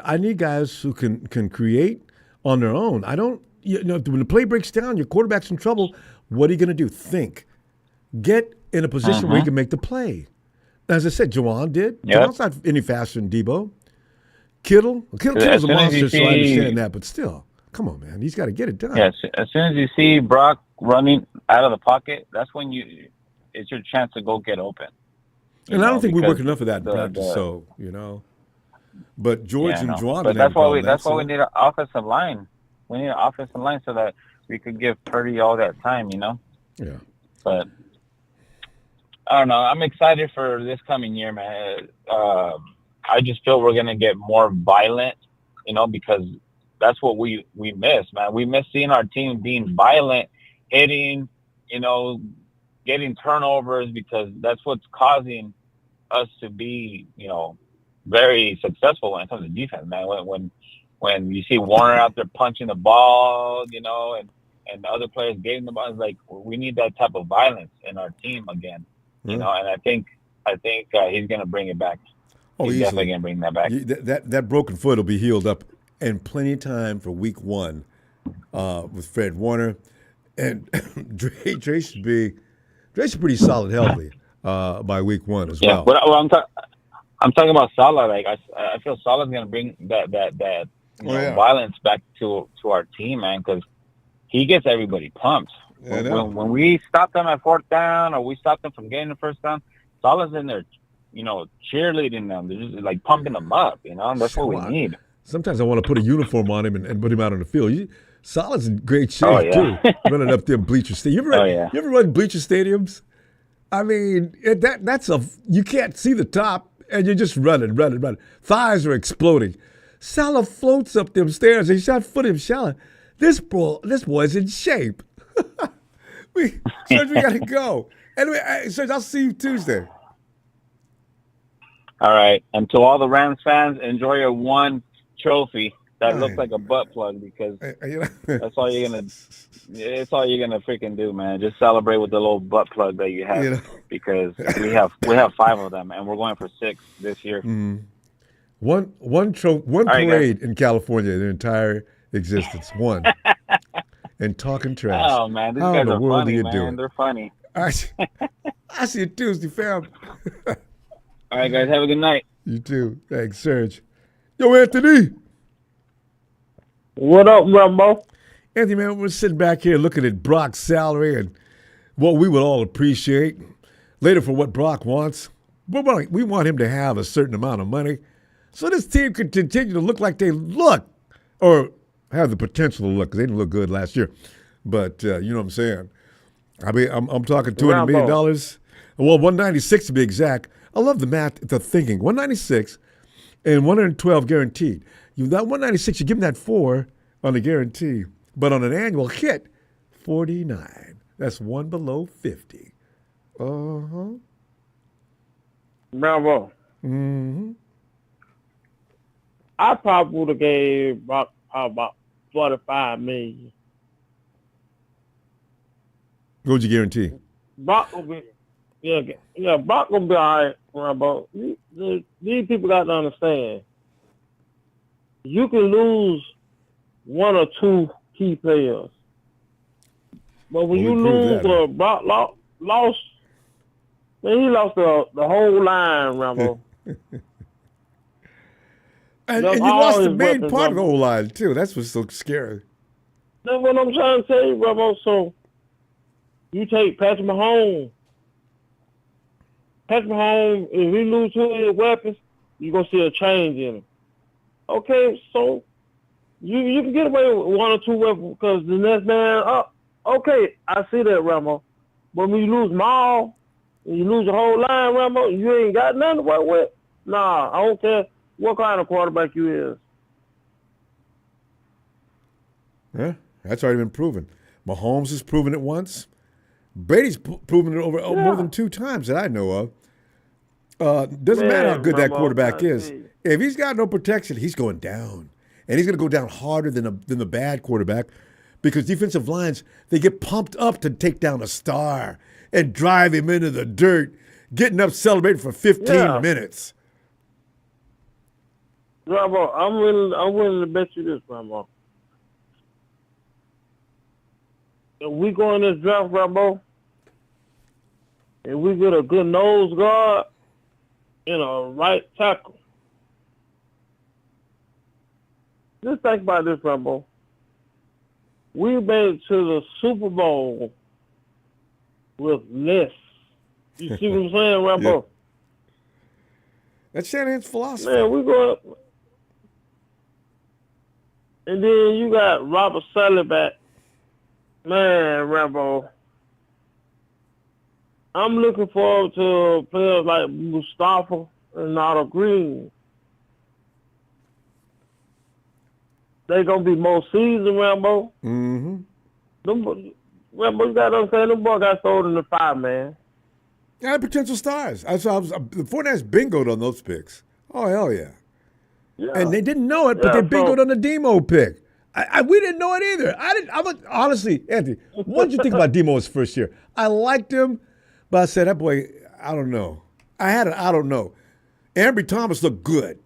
I need guys who can create on their own. I don't, you know, when the play breaks down, your quarterback's in trouble. What are you going to do? Think. Get in a position where you can make the play. As I said, Jawan did. Yep. Jawan's not any faster than Debo. Kittle's a monster, so I understand that. But still, come on, man. He's got to get it done. Yes. As soon as you see Brock running out of the pocket, that's when it's your chance to go get open. And I don't think we work enough of that in practice. So, you know. But George and Juwan. But that's why we need an offensive line. We need an offensive line so that we could give Purdy all that time, you know? Yeah. But I don't know. I'm excited for this coming year, man. I just feel we're going to get more violent, you know, because that's what we miss, man. We miss seeing our team being violent, hitting, you know, getting turnovers because that's what's causing us to be, you know, very successful when it comes to defense, man. When you see Warner out there punching the ball, you know, and the other players getting the ball, it's like we need that type of violence in our team again, you know. And I think he's going to bring it back. Oh, he's definitely going to bring that back. That broken foot will be healed up in plenty of time for Week 1 with Fred Warner, and Dre should be pretty solid healthy by Week 1 as well. But I'm talking about Salah. Like I feel Salah's going to bring that violence back to our team, man, because he gets everybody pumped. When we stop them at 4th down or we stop them from getting the first down, Salah's in there, you know, cheerleading them. They're just like pumping them up, you know. And that's what we need. Sometimes I want to put a uniform on him and put him out on the field. Salah's in great shape too, running up them bleacher stadiums. You ever run bleacher stadiums? I mean, that's you can't see the top. And you're just running. Thighs are exploding. Salah floats up them stairs. And shot foot him, Salah. This boy's in shape. Serge, we got to go. Anyway, Serge, I'll see you Tuesday. All right. And to all the Rams fans, enjoy your one trophy that looks like a butt plug because that's all you're gonna. It's all you're gonna freaking do, man. Just celebrate with the little butt plug that you have because we have 5 of them and we're going for 6 this year. One parade in California, their entire existence. One. And talking trash. Oh man, these guys are funny, man. They're funny. I see you Tuesday, fam. All right, guys, have a good night. You too. Thanks, Serge. Yo, Anthony. What up, Ronbo? Anthony, man, we're sitting back here looking at Brock's salary and what we would all appreciate later for what Brock wants. But we want him to have a certain amount of money so this team can continue to look like they look or have the potential to look because they didn't look good last year. But you know what I'm saying? I mean, I'm talking $200 million. Well, 196 to be exact. I love the math, the thinking. 196 and 112 guaranteed. That 196, you give him that 4 on the guarantee. But on an annual hit, 49. That's one below 50. Bravo. I probably would have gave Brock about $45 million. What would you guarantee? Brock will be, Brock will be all right, Bravo. These people got to understand. You can lose 1 or 2 key players. But when you lose Brock lost, man, he lost the whole line, Rambo. and you lost the main part of the whole line, too. That's what's so scary. That's what I'm trying to tell you, Rambo. So you take Patrick Mahomes. If we lose 2 of his weapons, you're going to see a change in him. Okay, so you can get away with 1 or 2 weapons because the next man up. Okay, I see that, Rambo. But when you lose Maul, and you lose your whole line, Rambo, you ain't got nothing to work with. Nah, I don't care what kind of quarterback you is. Yeah, that's already been proven. Mahomes has proven it once. Brady's proven it over more than 2 times that I know of. Doesn't matter how good that quarterback is. If he's got no protection, he's going down. And he's going to go down harder than the bad quarterback because defensive lines, they get pumped up to take down a star and drive him into the dirt, getting up celebrating for 15 minutes. Rambo, I'm willing to bet you this, Rambo. If we go in this draft, Rambo, and we get a good nose guard and a right tackle, just think about this, Rambo. We made it to the Super Bowl with less. You see what I'm saying, Rambo? Yeah. That's Shanahan's philosophy. Man, we go up. And then you got Robert Saleh back. Man, Rambo. I'm looking forward to players like Mustafa and Nada Green. They gonna be more seasoned, Rambo. Mm-hmm. Rambo, you gotta understand, them boys got sold in the 5, man. Yeah, potential stars. The 49ers bingoed on those picks. Oh, hell yeah. And they didn't know it, but they bingoed on the Demo pick. We didn't know it either. Honestly, Anthony, what did you think about Demo his first year? I liked him, but I said, that boy, I don't know. I don't know. Ambry Thomas looked good.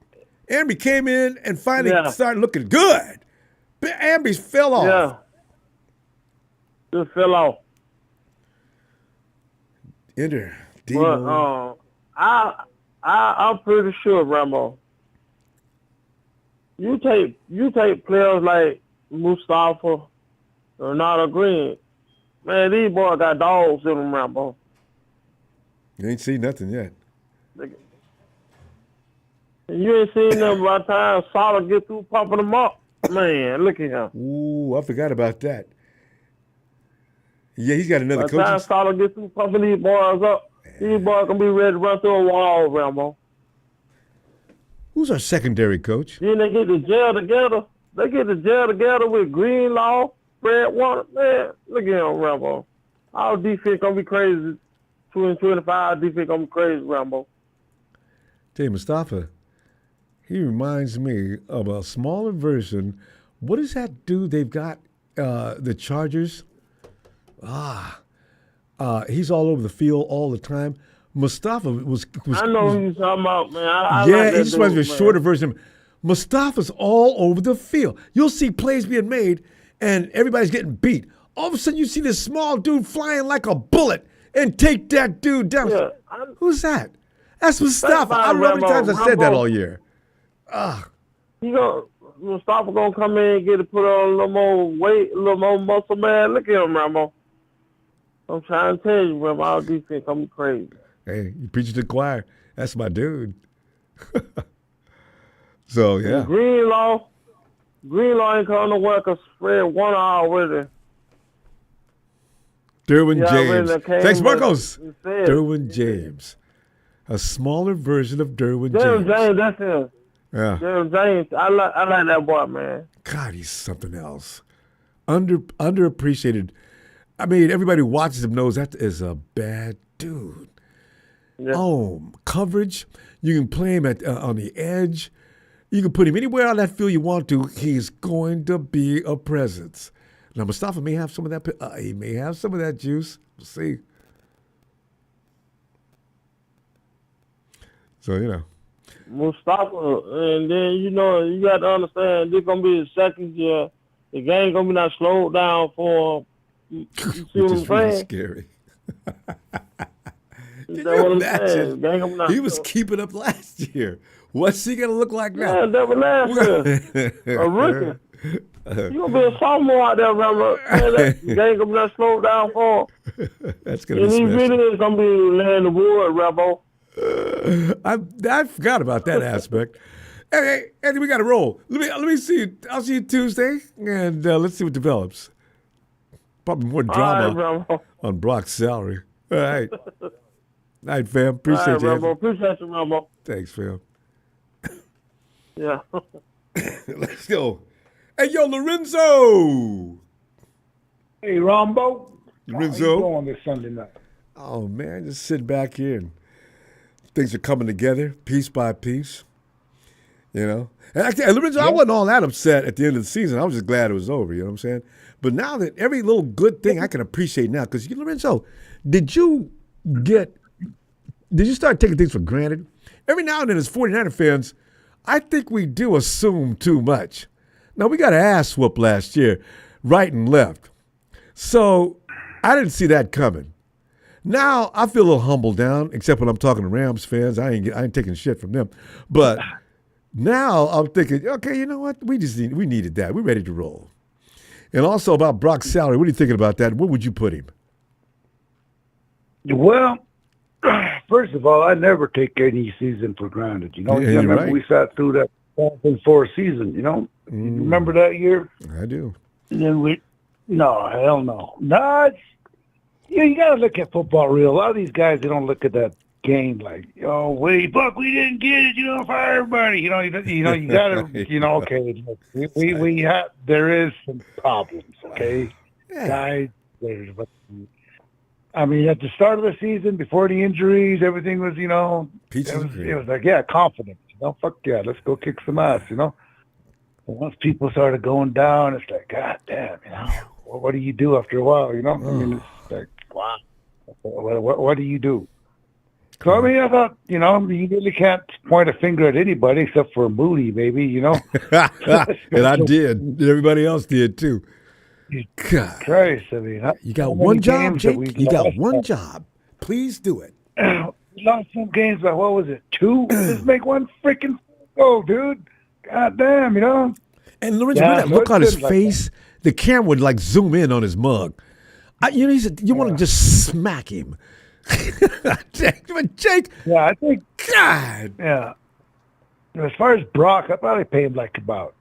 Ambry came in and finally started looking good. But Ambry fell off. Yeah. Just fell off. Enter Demo. But, I'm pretty sure, Rambo. You take players like Mustafa or Nada Green. Man, these boys got dogs in them, Rambo. You ain't seen nothing yet. You ain't seen them by the time Salah get through pumping them up. Man, look at him. Ooh, I forgot about that. Yeah, he's got another coach. By the time Salah get through pumping these boys up, these boys gonna be ready to run through a wall, Rambo. Who's our secondary coach? Then they get the jail together. They get the jail together with Greenlaw, Fred Warner. Man, look at him, Rambo. Our defense gonna be crazy. 2025 defense gonna be crazy, Rambo. Tell you, Mustafa, he reminds me of a smaller version. What does that do? They've got the Chargers. He's all over the field all the time. Mustafa was I know who you're talking about, man. I yeah, like he just reminds me of a shorter version. Mustafa's all over the field. You'll see plays being made, and everybody's getting beat. All of a sudden, you see this small dude flying like a bullet and take that dude down. Yeah, Who's that? That's Mustafa. I don't know how many times I said that all year. Mustafa gonna come in and get to put on a little more weight, a little more muscle, man. Look at him, Rambo. I'm trying to tell you, Rambo, our defense gonna be crazy. Hey, you preach to the choir. That's my dude. So, yeah. And Greenlaw ain't coming to work because Fred won already. Derwin James. Thanks, Marcos. Instead, Derwin James. A smaller version of Derwin James. Derwin James, that's him. Yeah. Derwin James, I like that boy, man. God, he's something else. Underappreciated. I mean, everybody who watches him knows that is a bad dude. Yeah. Oh, coverage. You can play him on the edge. You can put him anywhere on that field you want to. He's going to be a presence. Now, Mustafa may have some of that. He may have some of that juice. We'll see. So, Mustafa, and then, you got to understand, this going to be the second year. The game going to be not slowed down for him. You see what I'm really saying? Scary. Can you imagine? He was keeping up last year. What's he going to look like now? Yeah, that was last year. A rookie. You going to be a sophomore out there, remember? The game going to be not slowed down for him. That's going to be special. And he really is going to be laying the wood, Rebel. I forgot about that aspect. Hey, Andy, we got to roll. Let me see you. I'll see you Tuesday, and let's see what develops. Probably more drama on Brock's salary. All right. Night, fam. Appreciate you. Ronbo. Appreciate you, Ronbo. Thanks, fam. Yeah. Let's go. Hey, yo, Lorenzo. Hey, Ronbo. Lorenzo. How you doing this Sunday night? Oh, man, just sitting back here and things are coming together piece by piece. You know? And actually, Lorenzo, I wasn't all that upset at the end of the season. I was just glad it was over, you know what I'm saying? But now that every little good thing I can appreciate now, because, Lorenzo, did you start taking things for granted? Every now and then as 49er fans, I think we do assume too much. Now, we got an ass whoop last year, right and left. So I didn't see that coming. Now I feel a little humbled down, except when I'm talking to Rams fans. I ain't taking shit from them. But now I'm thinking, okay, you know what? We needed that. We're ready to roll. And also about Brock's salary, what are you thinking about that? Where would you put him? Well, first of all, I never take any season for granted. You know, Yeah, I remember right. we sat through that 2004 season. You know, you remember that year? I do. And then no, hell no. No, you got to look at football real. A lot of these guys, they don't look at that game like, oh, wait, Buck, we didn't get it. You know, fire everybody. You got to, okay. Look, we have, there is some problems, okay? Yeah. Guys, I mean, at the start of the season, before the injuries, everything was, Peaches and cream. it was like, yeah, confidence. Fuck yeah, let's go kick some ass, And once people started going down, it's like, God damn, what do you do after a while, I mean, it's like, wow, what do you do? So, I mean, I thought, you really can't point a finger at anybody except for Moody, maybe, And I did. Everybody else did, too. God. Christ, I mean. You got one job, Jake. You got one job. Please do it. We lost some games by, what was it, 2? Just make one freaking goal, dude. God damn, And Lorenzo, that look on his face, the camera would zoom in on his mug. He said, you want to just smack him. Jake. Yeah, I think. God. Yeah. As far as Brock, I probably pay him about,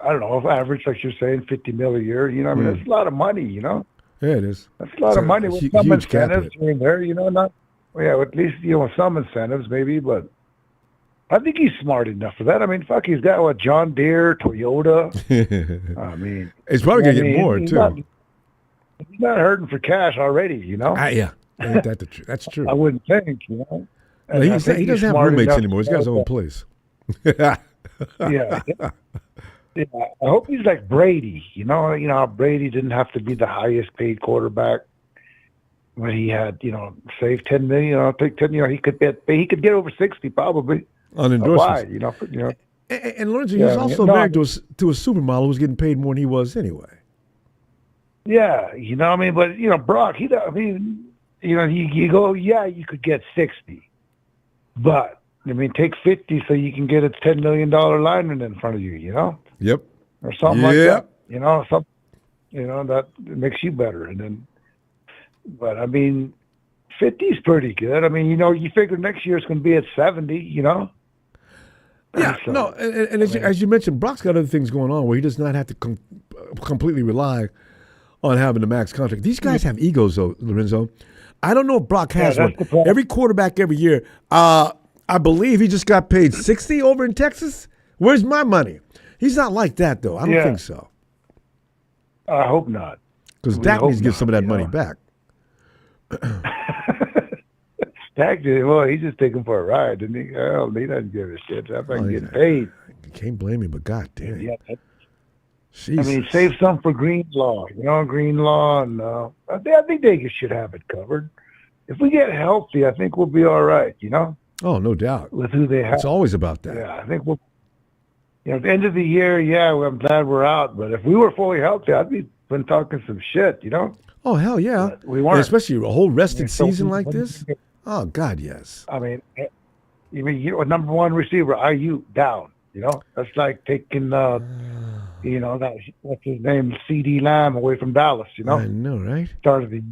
I don't know, if average, like you're saying, $50 million a year. I mean, that's a lot of money, Yeah, it is. That's a lot of money with some incentives here and there, not. Well, yeah, at least, some incentives maybe, but I think he's smart enough for that. I mean, fuck, he's got, John Deere, Toyota. I mean. He's probably going to get more, too. He's not hurting for cash already, Yeah. Ain't that that's true. I wouldn't think, Well, he doesn't have roommates anymore. He's got his own place. Yeah. Yeah. I hope he's like Brady. You know how Brady didn't have to be the highest paid quarterback when he had, saved $10 million. I'll take 10. He could get over 60 probably. On endorsements. Why? And Lorenzo, he was also married to a supermodel who was getting paid more than he was anyway. Yeah, but Brock, you go, yeah, you could get 60, but I mean, take 50 so you can get a $10 million lineman in front of you, Yep. Or something like that, that makes you better. And then, but I mean, 50 is pretty good. I mean, you figure next year it's going to be at 70, Yeah, so, no, and as you mentioned, Brock's got other things going on where he does not have to completely rely on having the max contract. These guys have egos, though, Lorenzo. I don't know if Brock has one. Every quarterback every year, I believe he just got paid 60 over in Texas. Where's my money? He's not like that, though. I don't think so. I hope not. Because Dak needs to get some of that money back. Dak did. Well, he's just taking for a ride, didn't he? Well, he doesn't give a shit. I'm getting paid. You can't blame him, but God damn. Yeah. Jesus. I mean, save some for Greenlaw. Greenlaw, and I think they should have it covered. If we get healthy, I think we'll be all right. Oh, no doubt. With who they have. It's always about that. Yeah, I think we'll. At the end of the year, I'm glad we're out. But if we were fully healthy, I'd been talking some shit. Oh hell yeah, but we weren't. And especially a whole rested season like this. Oh God, yes. I mean, number one receiver, IU down. That's like taking that what's his name, CD Lamb away from Dallas. I know, right? Started the.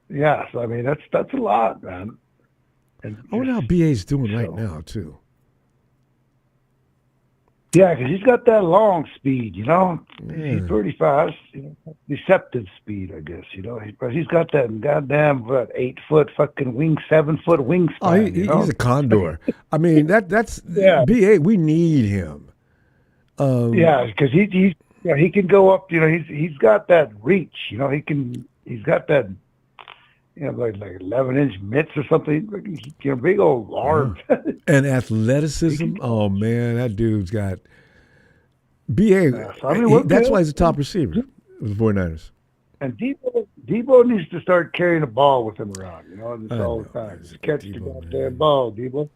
Yeah, so I mean that's a lot, man. And I wonder how BA's doing right now, too. Yeah, because he's got that long speed, you know. Yeah. He's pretty fast. You know, deceptive speed, I guess, you know. But he's got that goddamn 8-foot fucking 7-foot wingspan. Oh, he's a condor. I mean, that's BA. We need him. Yeah, because he can go up. You know, he's got that reach. You know, he's got that. You know, like 11-inch mitts or something. You know, big old arms. And athleticism. Oh man, that dude's got BA. That's why he's a top receiver with the 49ers. And Debo needs to start carrying the ball with him around. You know, just all the time. Just catch the goddamn ball, Debo.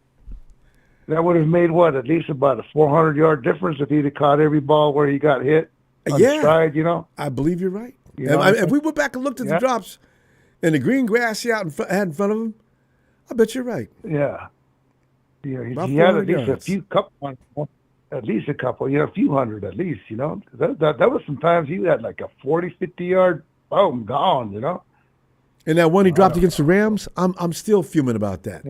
That would have made at least about a 400-yard difference if he'd have caught every ball where he got hit on stride. You know, I believe you're right. You know? If we went back and looked at the drops. And the green grass he had in front of him, I bet you're right. Yeah. He had at least a couple, you know, a few hundred at least, you know. That was sometimes he had like a 40, 50-yard, boom, gone, you know. And that one he dropped against the Rams, I'm still fuming about that.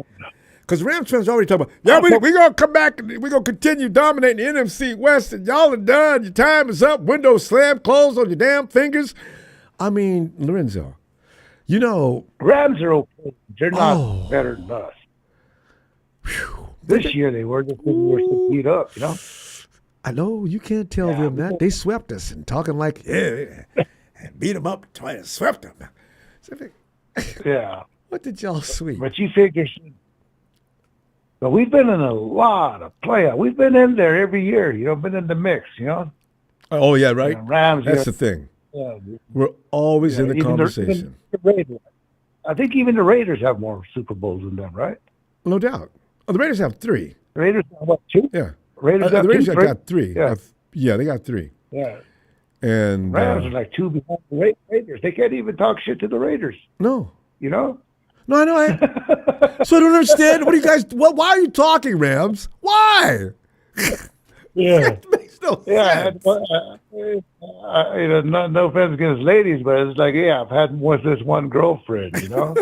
Because Rams fans already talking about, we're going to come back and we're going to continue dominating the NFC West and y'all are done. Your time is up. Windows slammed, closed on your damn fingers. I mean, Lorenzo. You know, Rams are okay. They're not better than us. This year they were just beat up, you know. I know you can't tell them that they swept us and talking like and beat them up twice, swept them. Yeah. What did y'all sweep? But you figure, but we've been in a lot of playoffs. We've been in there every year, you know, been in the mix, you know. Oh yeah, right. Rams. That's the thing. Yeah, we're always in the conversation. The Raiders. I think even the Raiders have more Super Bowls than them, right? No doubt. Oh, the Raiders have 3. The Raiders have what, 2? Yeah. The Raiders got 3. Yeah. They got 3. Yeah. And Rams are like 2 behind the Raiders. They can't even talk shit to the Raiders. No. You know? No, I know. So I don't understand. What do you guys? Why are you talking, Rams? Why? Yeah. It makes no sense. You know, no offense against ladies, but it's like, I've had this one girlfriend, you know.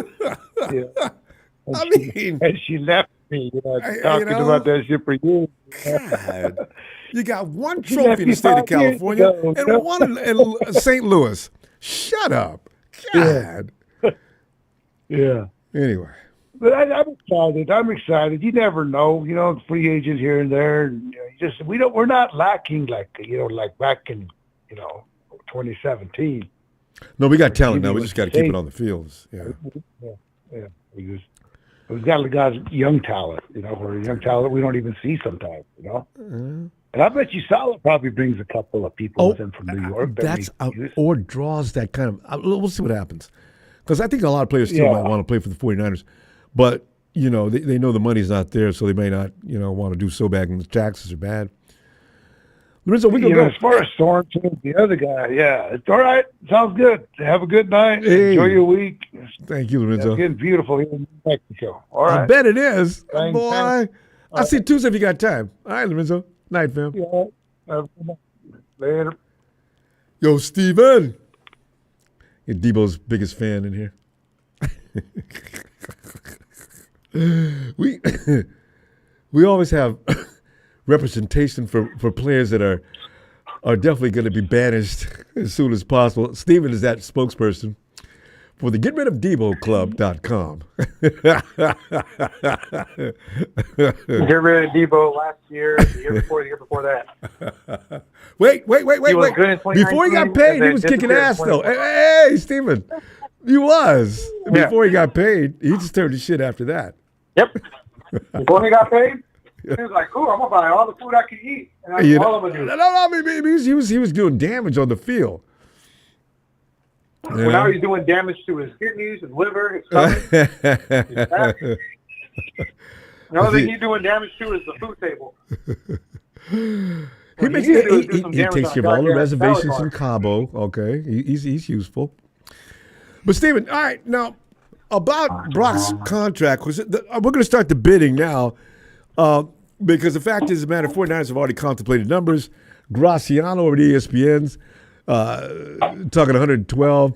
And she left me, you know, talking about that shit for you. God. You got one trophy in the state of California and one in St. Louis. Shut up. God. Yeah. Anyway. But I'm excited. I'm excited. You never know, you know, free agent here and there. And, you know, we're not lacking like back in, 2017. No, we got talent now. We just got to keep it on the fields. Yeah. We've got young talent, you know, or young talent we don't even see sometimes, you know. And I bet you Salah probably brings a couple of people with him from New York. Or draws that kind of. We'll see what happens. Because I think a lot of players still might want to play for the 49ers. But, you know, they know the money's not there, so they may not, want to do so bad and the taxes are bad. Lorenzo, we go. As far as Thornton, the other guy, it's all right. Sounds good. Have a good night. Hey. Enjoy your week. Thank you, Lorenzo. It's getting beautiful here in New Mexico. All right. I bet it is. Thanks, boy. thanks. I'll see you Tuesday if you got time. All right, Lorenzo. Night, fam. Yeah. Have a good night. Later. Yo, Steven. You're Debo's biggest fan in here. We always have representation for players that are definitely going to be banished as soon as possible. Steven is that spokesperson for the getridofdeboclub.com. Get rid of Debo last year, the year before that. Wait. He was good in 2019, Before he got paid, he was kicking ass, though. Hey, Steven. He was. Before he got paid, he just turned his shit after that. Yep. Before he got paid, he was like, "Cool, I'm gonna buy all the food I can eat, and that's all I'm gonna do." No, he was doing damage on the field. Well, now he's doing damage to his kidneys, his liver, his stomach. His back. The only thing he's doing damage to is the food table. He takes care of all the reservations in Cabo. Okay, he's useful. But Steven, all right, now about Brock's contract, we're going to start the bidding now because the fact is, the 49ers have already contemplated numbers. Graciano over at ESPN's talking 112.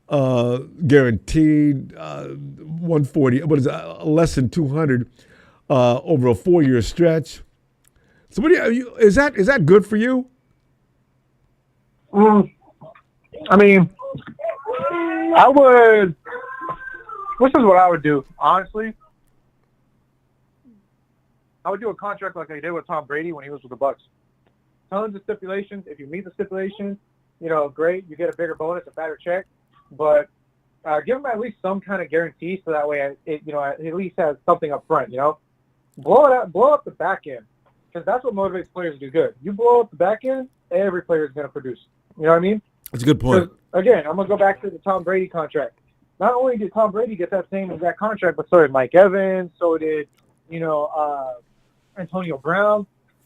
guaranteed 140. What is it? Less than 200 over a 4-year stretch. So, what do you, is that good for you? I mean, I would. This is what I would do, honestly. I would do a contract like I did with Tom Brady when he was with the Bucks. Tons of stipulations. If you meet the stipulations, great. You get a bigger bonus, a fatter check. But give him at least some kind of guarantee, so that way it at least has something up front. Blow up the back end, because that's what motivates players to do good. You blow up the back end, every player is going to produce. You know what I mean? That's a good point. Again, I'm going to go back to the Tom Brady contract. Not only did Tom Brady get that same exact contract, but so did Mike Evans, so did, Antonio Brown,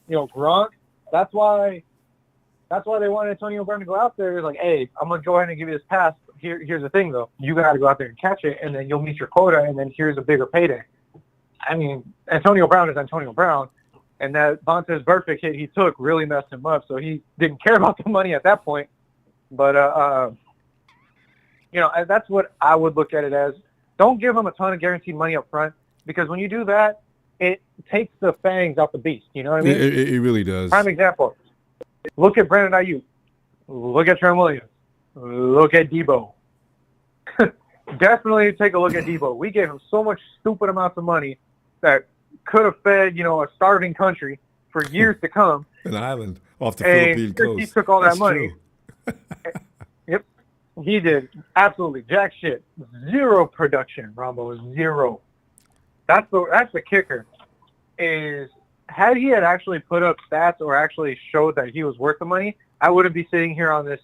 Gronk. That's why they wanted Antonio Brown to go out there. It's like, hey, I'm going to go ahead and give you this pass. Here's the thing, though. You got to go out there and catch it, and then you'll meet your quota, and then here's a bigger payday. I mean, Antonio Brown is Antonio Brown, and that Vontaze Burfict hit he took really messed him up, so he didn't care about the money at that point. But, that's what I would look at it as. Don't give him a ton of guaranteed money up front, because when you do that, it takes the fangs out the beast. You know what I mean? It really does. Prime example. Look at Brandon Ayuk. Look at Trent Williams. Look at Debo. Definitely take a look at Debo. We gave him so much stupid amounts of money that could have fed, a starving country for years to come. An island off the Philippine coast. He took all that money. Yep. He did absolutely jack shit. Zero production, Ronbo. Zero. That's the kicker. Is had he had actually put up stats or actually showed that he was worth the money, I wouldn't be sitting here on this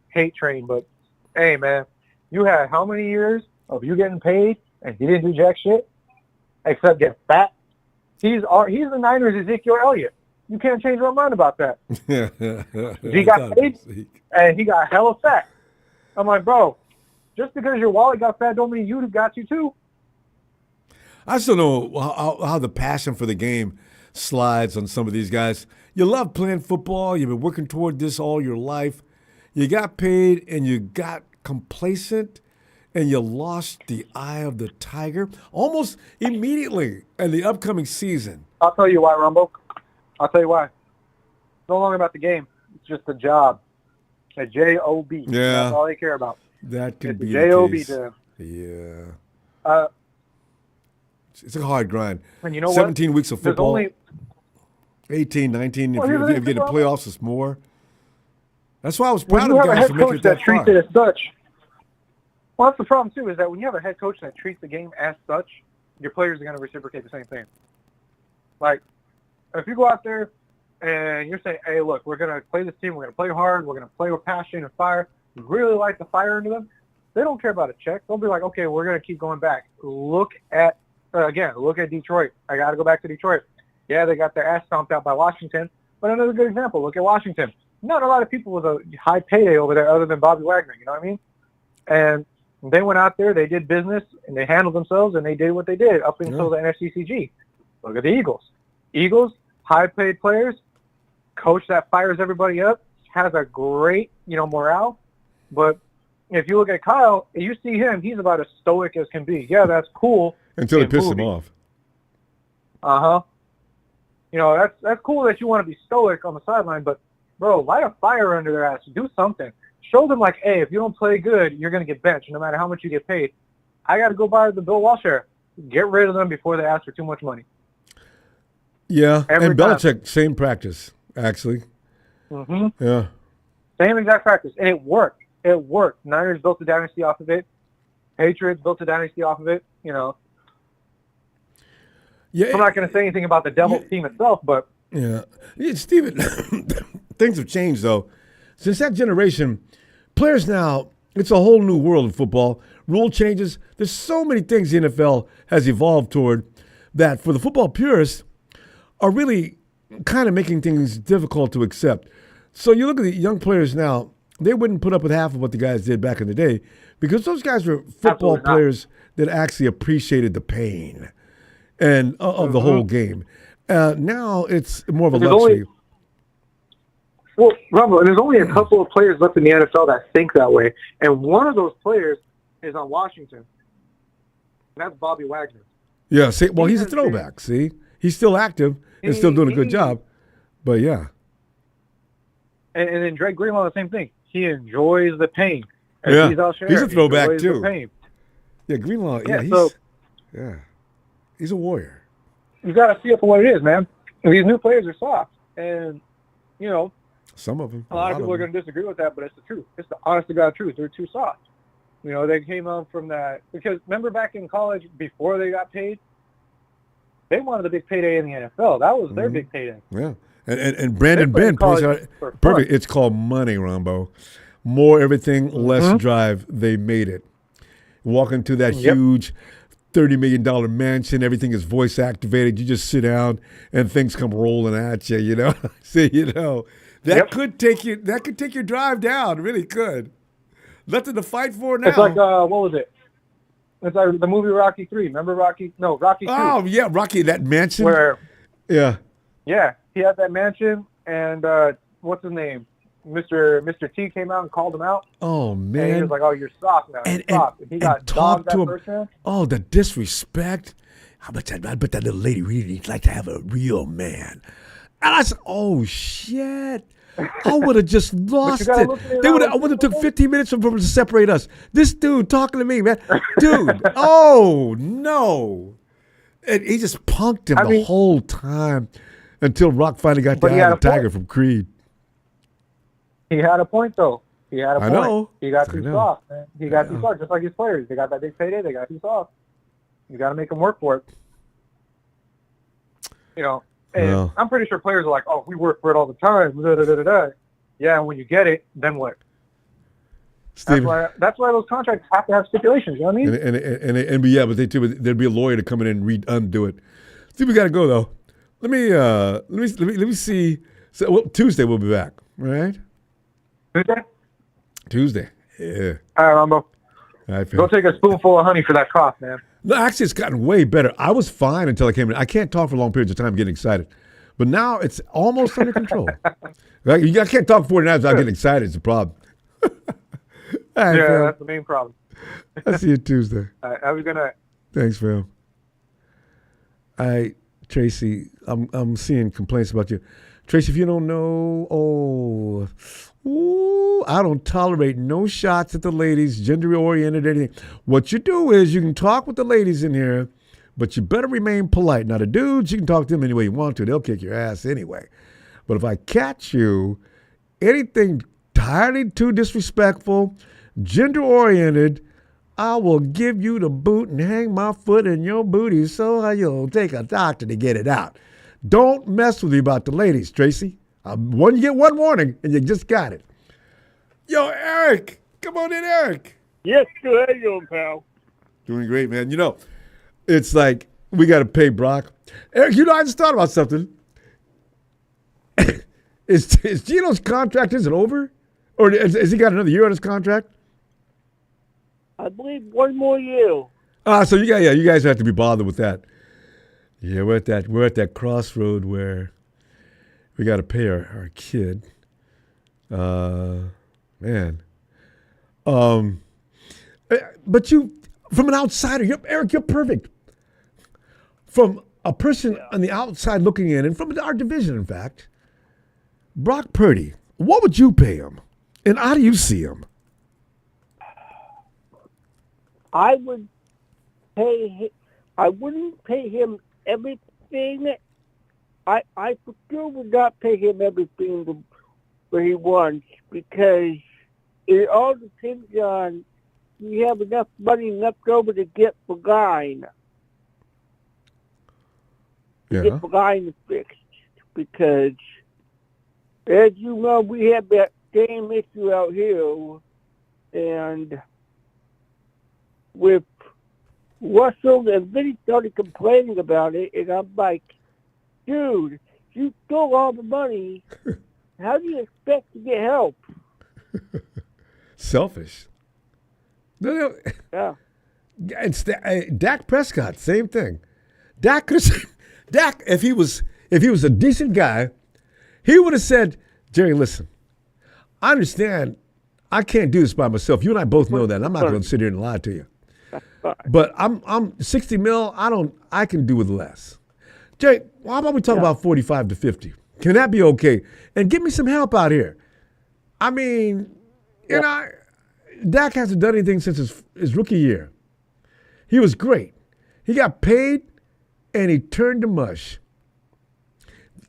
hate train. But hey, man, you had how many years of you getting paid and you didn't do jack shit except get fat? He's the Niners' Ezekiel Elliott. You can't change my mind about that. He got paid and he got hella fat. I'm like, bro, just because your wallet got fat don't mean you got you too. I still know how the passion for the game slides on some of these guys. You love playing football. You've been working toward this all your life. You got paid and you got complacent and you lost the eye of the tiger almost immediately in the upcoming season. I'll tell you why, Ronbo. I'll tell you why. It's no longer about the game. It's just a job. A J-O-B. Yeah. That's all they care about. That could be J-O-B the case. to them. Yeah. It's a hard grind. And you know 17 weeks of football. 18, 19. Well, if you get to playoffs, it's more. That's why I was proud when of you have guys a for head making coach it that that treats far. it as such. Well, that's the problem, too, is that when you have a head coach that treats the game as such, your players are going to reciprocate the same thing. Like, if you go out there and you're saying, hey, look, we're going to play this team, we're going to play hard, we're going to play with passion and fire, you really light the fire into them, they don't care about a check. They'll be like, okay, we're going to keep going back. Look at Detroit. I got to go back to Detroit. Yeah, they got their ass stomped out by Washington, but another good example, look at Washington. Not a lot of people with a high payday over there other than Bobby Wagner, you know what I mean? And they went out there, they did business, and they handled themselves, and they did what they did up until the NFCCG. Look at the Eagles. Eagles, high-paid players, coach that fires everybody up, has a great, morale. But if you look at Kyle, you see him, he's about as stoic as can be. Yeah, that's cool. Until it pisses him off. Uh-huh. That's cool that you want to be stoic on the sideline, but, bro, light a fire under their ass. Do something. Show them, like, hey, if you don't play good, you're going to get benched no matter how much you get paid. I got to go buy the Bill Walsh era. Get rid of them before they ask for too much money. Yeah, Every and Belichick, same practice, actually. Mm-hmm. Yeah. Same exact practice, and it worked. It worked. Niners built a dynasty off of it. Patriots built a dynasty off of it, Yeah, I'm not going to say anything about the Devils team itself, but... Yeah. Steven, things have changed, though. Since that generation, players now, it's a whole new world of football. Rule changes. There's so many things the NFL has evolved toward that, for the football purists, are really kind of making things difficult to accept. So you look at the young players now, they wouldn't put up with half of what the guys did back in the day, because those guys were football players that actually appreciated the pain of the whole game. Now it's more of a luxury. Well, Ronbo, there's only a couple of players left in the NFL that think that way, and one of those players is on Washington. And that's Bobby Wagner. Yeah, see, well, he's a throwback, see? He's still active and still doing a good job, but yeah. And then Drake Greenlaw, the same thing. He enjoys the pain. Yeah, He's he's a throwback, too. The pain. Yeah, Greenlaw, he's a warrior. You got to see it for what it is, man. And these new players are soft, and, you know, some of them. A lot of people are going to disagree with that, but it's the truth. It's the honest to God truth. They're too soft. You know, they came out from that because remember back in college before they got paid, they wanted a big payday in the NFL. That was their big payday. Yeah, and Brandon Ben points out perfect. It's called money, Ronbo. More everything, less drive. They made it. Walk into that huge $30 million mansion. Everything is voice activated. You just sit down and things come rolling at you. You know, see, you know. That could take you. That could take your drive down. It really could. Nothing to fight for now. It's like what was it? It's like the movie Rocky 3. Remember Rocky? No, Rocky 2. Oh yeah, Rocky. That mansion. Where? Yeah. Yeah, he had that mansion, and what's his name? Mr. T came out and called him out. Oh man. And he was like, "Oh, you're soft now. You're soft." And he got dogged that first time. Oh, the disrespect. I bet that little lady really like to have a real man. And I said, "Oh shit." I would have just lost it. I would have took 15 minutes for them to separate us. This dude talking to me, man. Dude, oh, no. And he just punked him the whole time until Rock finally got the eye of the tiger from Creed. He had a point, though. He had a point. Know. He got too soft, man. He got too soft, just like his players. They got that big payday. They got too soft. You got to make them work for it. You know. And I'm pretty sure players are like, "Oh, we work for it all the time." Da, da, da, da, da. Yeah, and when you get it, then what? Steven, that's why those contracts have to have stipulations. You know what I mean? But there'd be a lawyer to come in and undo it. Steve, we got to go though. Let me see. So Tuesday we'll be back, right? Tuesday. Yeah. All right, Ronbo. All right, go take a spoonful of honey for that cough, man. No, actually, it's gotten way better. I was fine until I came in. I can't talk for long periods of time getting excited. But now it's almost under control. I can't talk 49 without getting excited. It's a problem. Right, yeah, fam. that's the main problem. I'll see you Tuesday. All right, have a good night. Thanks, fam. Tracy, I'm seeing complaints about you. Tracy, if you don't know, I don't tolerate no shots at the ladies, gender-oriented, anything. What you do is you can talk with the ladies in here, but you better remain polite. Now, the dudes, you can talk to them any way you want to. They'll kick your ass anyway. But if I catch you, anything entirely too disrespectful, gender-oriented, I will give you the boot and hang my foot in your booty so you'll take a doctor to get it out. Don't mess with me about the ladies, Tracy. You get one warning, and you just got it. Yo, Eric. Come on in, Eric. Yes, good. How you doing, pal? Doing great, man. You know, it's like we got to pay Brock. Eric, I just thought about something. Is Gino's contract, is it over? Or has he got another year on his contract? I believe one more year. So you guys have to be bothered with that. Yeah, we're at that crossroad where we got to pay our kid. Man. But you, from an outsider, Eric, you're perfect. From a person on the outside looking in, and from our division, in fact, Brock Purdy, what would you pay him? And how do you see him? I wouldn't pay him everything. I for sure would not pay him everything that he wants, because it all depends on you have enough money left over to get Pagine. Get Pagine fixed, because as you know, we have that same issue out here, and with Russell, and then he started complaining about it, and I'm like, dude, you stole all the money. How do you expect to get help? Selfish. No. Yeah. It's Dak Prescott, same thing. Dak, if he was a decent guy, he would have said, Jerry, listen. I understand I can't do this by myself. You and I both know that. I'm not going to sit here and lie to you. But I'm 60 mil, I can do with less. Jay, how about we talk about 45 to 50? Can that be okay? And give me some help out here. I mean, you know, Dak hasn't done anything since his rookie year. He was great. He got paid, and he turned to mush.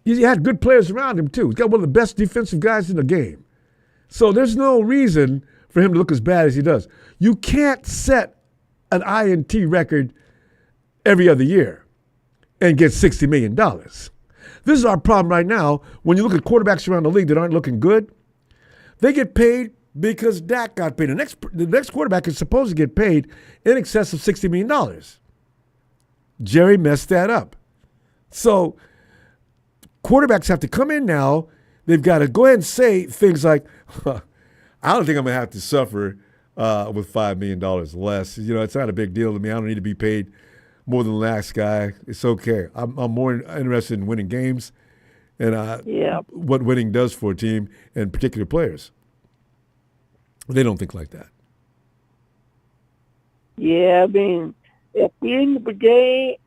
He had good players around him, too. He's got one of the best defensive guys in the game. So there's no reason for him to look as bad as he does. You can't set an INT record every other year and get $60 million. This is our problem right now. When you look at quarterbacks around the league that aren't looking good, they get paid because Dak got paid. The next quarterback is supposed to get paid in excess of $60 million. Jerry messed that up. So quarterbacks have to come in now. They've got to go ahead and say things like, I don't think I'm going to have to suffer with $5 million less. You know, it's not a big deal to me. I don't need to be paid more than the last guy. It's okay. I'm more interested in winning games and what winning does for a team and particular players. They don't think like that. Yeah, I mean, at the end of the day,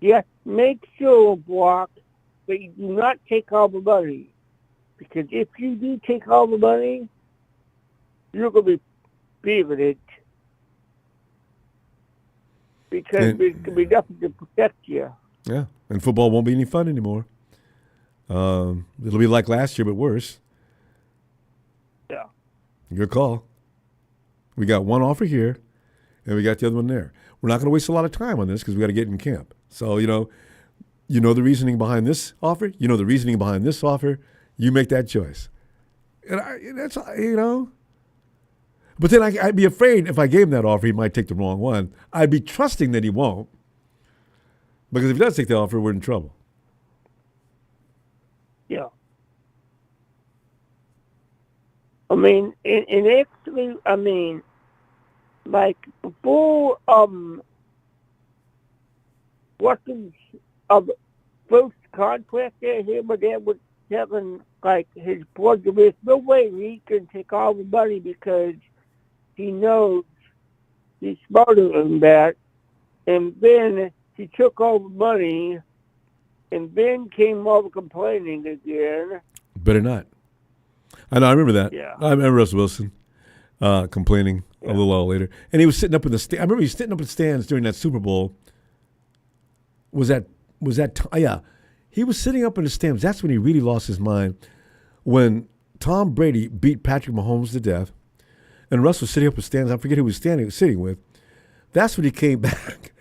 you have to make sure, Brock, that you do not take all the money. Because if you do take all the money, you're going to be feeling it. Because there's going to be nothing to protect you. Yeah, and football won't be any fun anymore. It'll be like last year, but worse. Yeah. Good call. We got one offer here, and we got the other one there. We're not going to waste a lot of time on this because we got to get in camp. So, you know the reasoning behind this offer. You know the reasoning behind this offer. You make that choice. And that's, you know. But then I'd be afraid if I gave him that offer, he might take the wrong one. I'd be trusting that he won't. Because if he does take the offer, we're in trouble. Yeah. I mean, and actually, I mean, like before Watson's first contract there, him and dad was telling like his brother, there's no way he can take all the money because he knows he's smarter than that. And then he took all the money and then came over complaining again. Better not. I know, I remember that. Yeah. I remember Russell Wilson complaining a little while later. And he was sitting up in the stands. I remember he was sitting up in the stands during that Super Bowl. Yeah. He was sitting up in the stands. That's when he really lost his mind. When Tom Brady beat Patrick Mahomes to death, and Russ was sitting up in the stands. I forget who he was sitting with. That's when he came back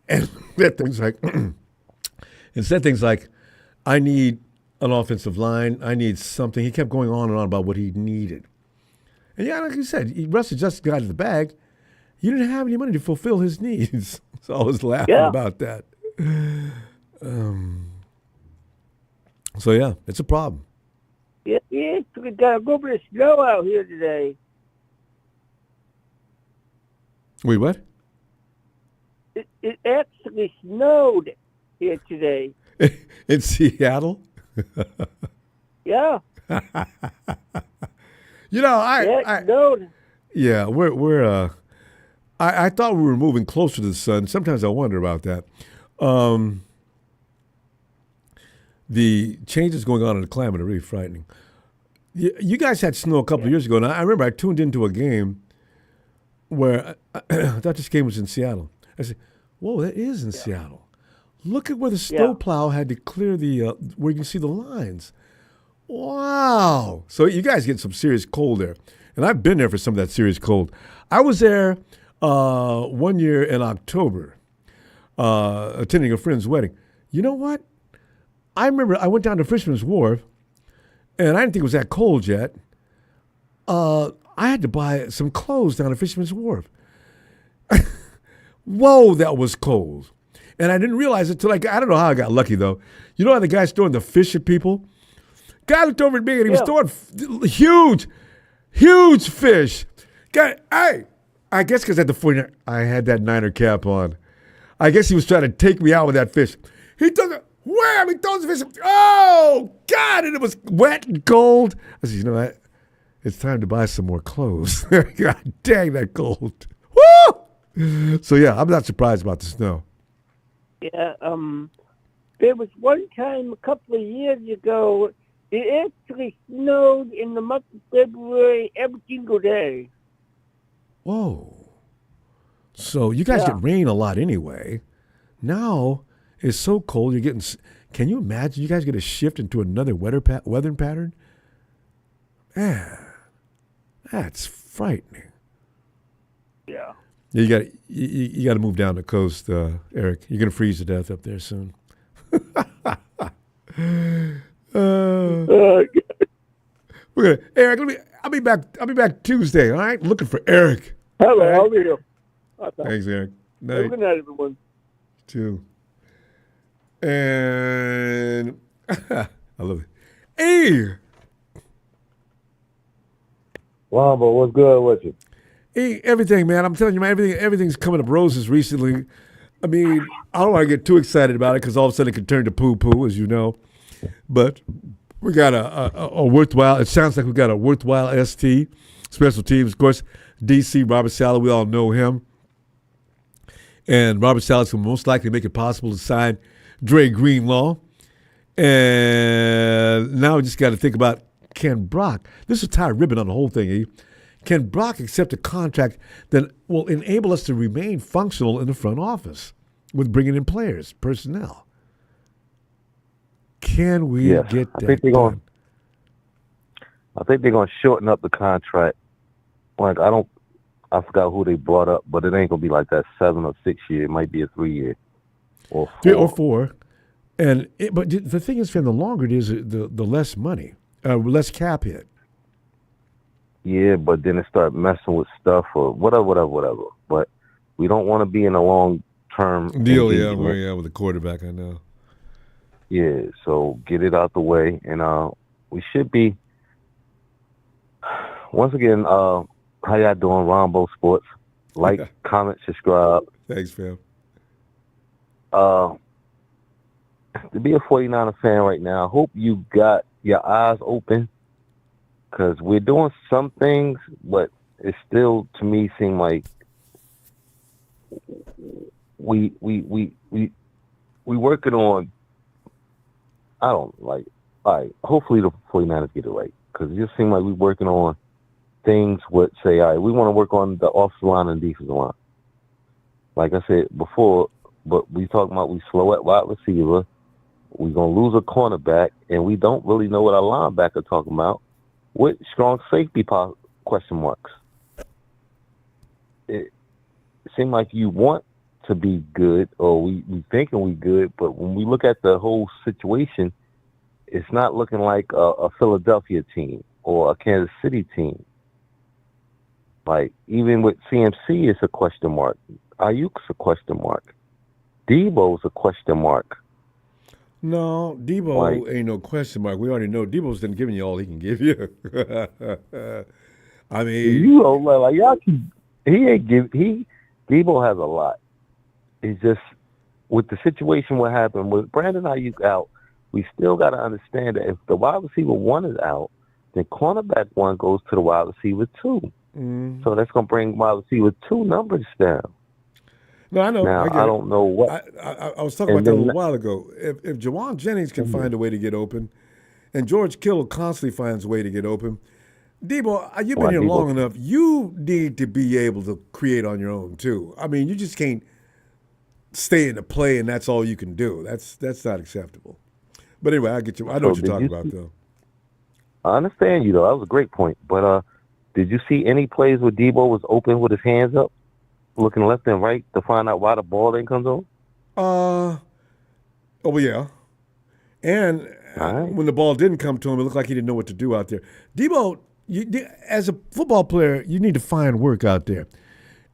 and said things like, I need an offensive line. I need something. He kept going on and on about what he needed. And yeah, like you said, Russ had just got in the bag. He didn't have any money to fulfill his needs. So I was laughing about that. So yeah, it's a problem. Yeah, we got a little bit of snow out here today. Wait, what? It actually snowed here today. In Seattle? Yeah. You know, it snowed. Yeah, we're I thought we were moving closer to the sun. Sometimes I wonder about that. The changes going on in the climate are really frightening. You guys had snow a couple of years ago, and I remember I tuned into a game where I thought this game was in Seattle. I said, whoa, that is in Seattle. Look at where the snowplow had to clear where you can see the lines. Wow. So you guys get some serious cold there. And I've been there for some of that serious cold. I was there 1 year in October attending a friend's wedding. You know what? I remember I went down to Fisherman's Wharf, and I didn't think it was that cold yet. I had to buy some clothes down at Fisherman's Wharf. Whoa, that was cold. And I didn't realize it till I don't know how I got lucky, though. You know how the guy's throwing the fish at people? Guy looked over at me, and he was throwing huge fish. Guy, I guess because at the 49, I had that Niner cap on. I guess he was trying to take me out with that fish. He took it. Wham! He throws the fish. Oh, God! And it was wet and cold. I said, you know what? It's time to buy some more clothes. God dang, that cold. Woo! So, yeah, I'm not surprised about the snow. Yeah, there was one time a couple of years ago, it actually snowed in the month of February every single day. Whoa. So you guys get rain a lot anyway. Now it's so cold, you're getting. Can you imagine you guys get a shift into another weather pattern? Man, that's frightening. Yeah. You got to move down the coast, Eric. You're gonna freeze to death up there soon. We're gonna, Eric. I'll be back Tuesday. All right, looking for Eric. Hello, I'll be here. Thanks, Eric. Night. Good night, everyone. Too. And I love it. Hey, Ronbo, what's good with you? hey, everything, man. I'm telling you, man, everything's coming up roses recently. I mean, I don't want to get too excited about it because all of a sudden it can turn to poo-poo, as you know. But we got a worthwhile. It sounds like we got a worthwhile ST, special teams. Of course, DC, Robert Saleh, we all know him. And Robert Saleh will most likely make it possible to sign Dre Greenlaw. And now we just got to think about, can Brock, this is tie ribbon on the whole thing, eh? Can Brock accept a contract that will enable us to remain functional in the front office with bringing in players, personnel? Can we get that done? I think they're going to shorten up the contract. Like, I forgot who they brought up, but it ain't going to be like that 7 or 6 year. It might be a 3 year or 4. 3 or 4. But the thing is, Fam, the longer it is, the less money, less cap hit. Yeah, but then it start messing with stuff or whatever. But we don't want to be in a long-term deal, with the quarterback, I know. Yeah, so get it out the way. And we should be, once again, how y'all doing, Ronbo Sports? Like, comment, subscribe. Thanks, fam. To be a 49er fan right now, I hope you got your eyes open because we're doing some things, but it still, to me, seem like we working on, I don't like, all right, hopefully the 49ers get it right because it just seems like we're working on things with, say, all right, we want to work on the offensive line and defensive line. Like I said before, but we talking about we slow at wide receiver. We're going to lose a cornerback, and we don't really know what our linebacker talking about with strong safety question marks. It seems like you want to be good, or we thinking we good, but when we look at the whole situation, it's not looking like a Philadelphia team or a Kansas City team. Like, even with CMC, it's a question mark. Ayuk's a question mark. Debo's a question mark. No, Debo ain't no question mark. We already know Debo's been giving you all he can give you. I mean, you know, like y'all can, Debo has a lot. It's just with the situation what happened with Brandon Ayuk out, we still got to understand that if the wide receiver 1 is out, then cornerback 1 goes to the wide receiver 2. So that's going to bring wide receiver 2 numbers down. No, I know. Now, I don't know what. I was talking about that a little while ago. If Jawan Jennings can find a way to get open, and George Kittle constantly finds a way to get open, Debo, you've been here long enough. You need to be able to create on your own too. I mean, you just can't stay in the play and that's all you can do. That's not acceptable. But anyway, I get you. I know what you're talking about, though. I understand you, though. That was a great point. But did you see any plays where Debo was open with his hands up, looking left and right to find out why the ball then comes on? Oh, yeah. And when the ball didn't come to him, it looked like he didn't know what to do out there. Debo, as a football player, you need to find work out there.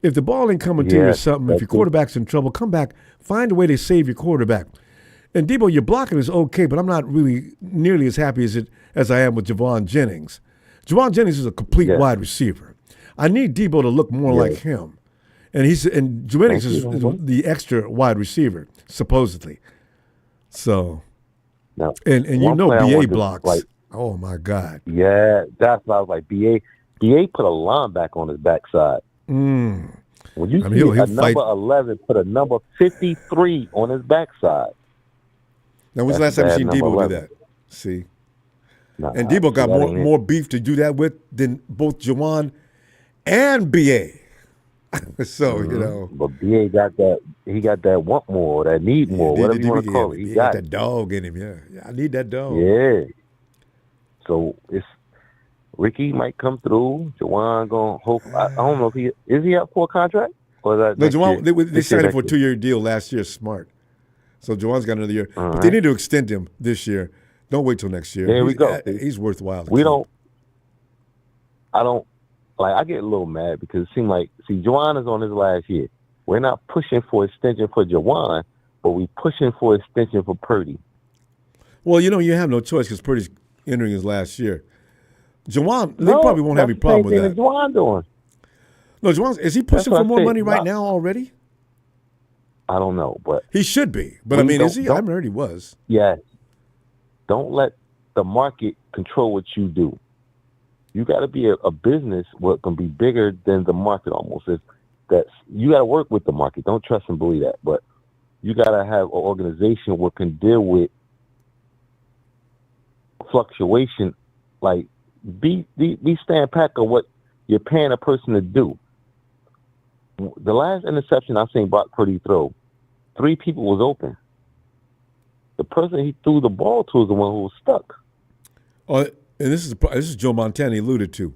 If the ball ain't coming to you or something, if your quarterback's in trouble, come back, find a way to save your quarterback. And Debo, your blocking is okay, but I'm not really nearly as happy as I am with Jawan Jennings. Jawan Jennings is a complete wide receiver. I need Debo to look more like him. And Jennings is the extra wide receiver, supposedly. So, Now, and you one know player I BA wanted to, blocks. like, Oh my God. yeah, that's why I was like, BA put a linebacker on his backside. Mm. When you I mean, see he'll a fight. number 11 put a number 53 on his backside. Now, when's the last That's time you bad seen number Debo do 11. that? See? Nah, And Debo got that ain't it. more beef to do that with than both Jawan and BA. So, you know. But BA got that. He got that want more, that need more, whatever you want to call it. He He got got that dog in him. Yeah, I need that dog. Yeah. So it's Ricky might come through. Jawan gonna hope. I don't know if he up for a contract or is that No, next Jawan, year? they signed him for a 2-year deal last year. Smart. So Jawan's got another year, but they need to extend him this year. Don't wait till next year. There we go. He's worthwhile. I get a little mad because it seems like, Jawan is on his last year. We're not pushing for extension for Jawan, but we pushing for extension for Purdy. Well, you know, you have no choice because Purdy's entering his last year. Jawan, they probably won't have any problem with that. Jawan doing? No, Jawan, is he pushing for more money right now already? I don't know, but he should be. But I mean, is he? I haven't heard he was. Yeah. Don't let the market control what you do. You got to be a business what can be bigger than the market almost. You got to work with the market. Don't trust and believe that. But you got to have an organization what can deal with fluctuation. Like be stand back on what you're paying a person to do. The last interception I seen Brock Purdy throw, 3 people was open. The person he threw the ball to was the one who was stuck. Oh, and this is Joe Montana alluded to.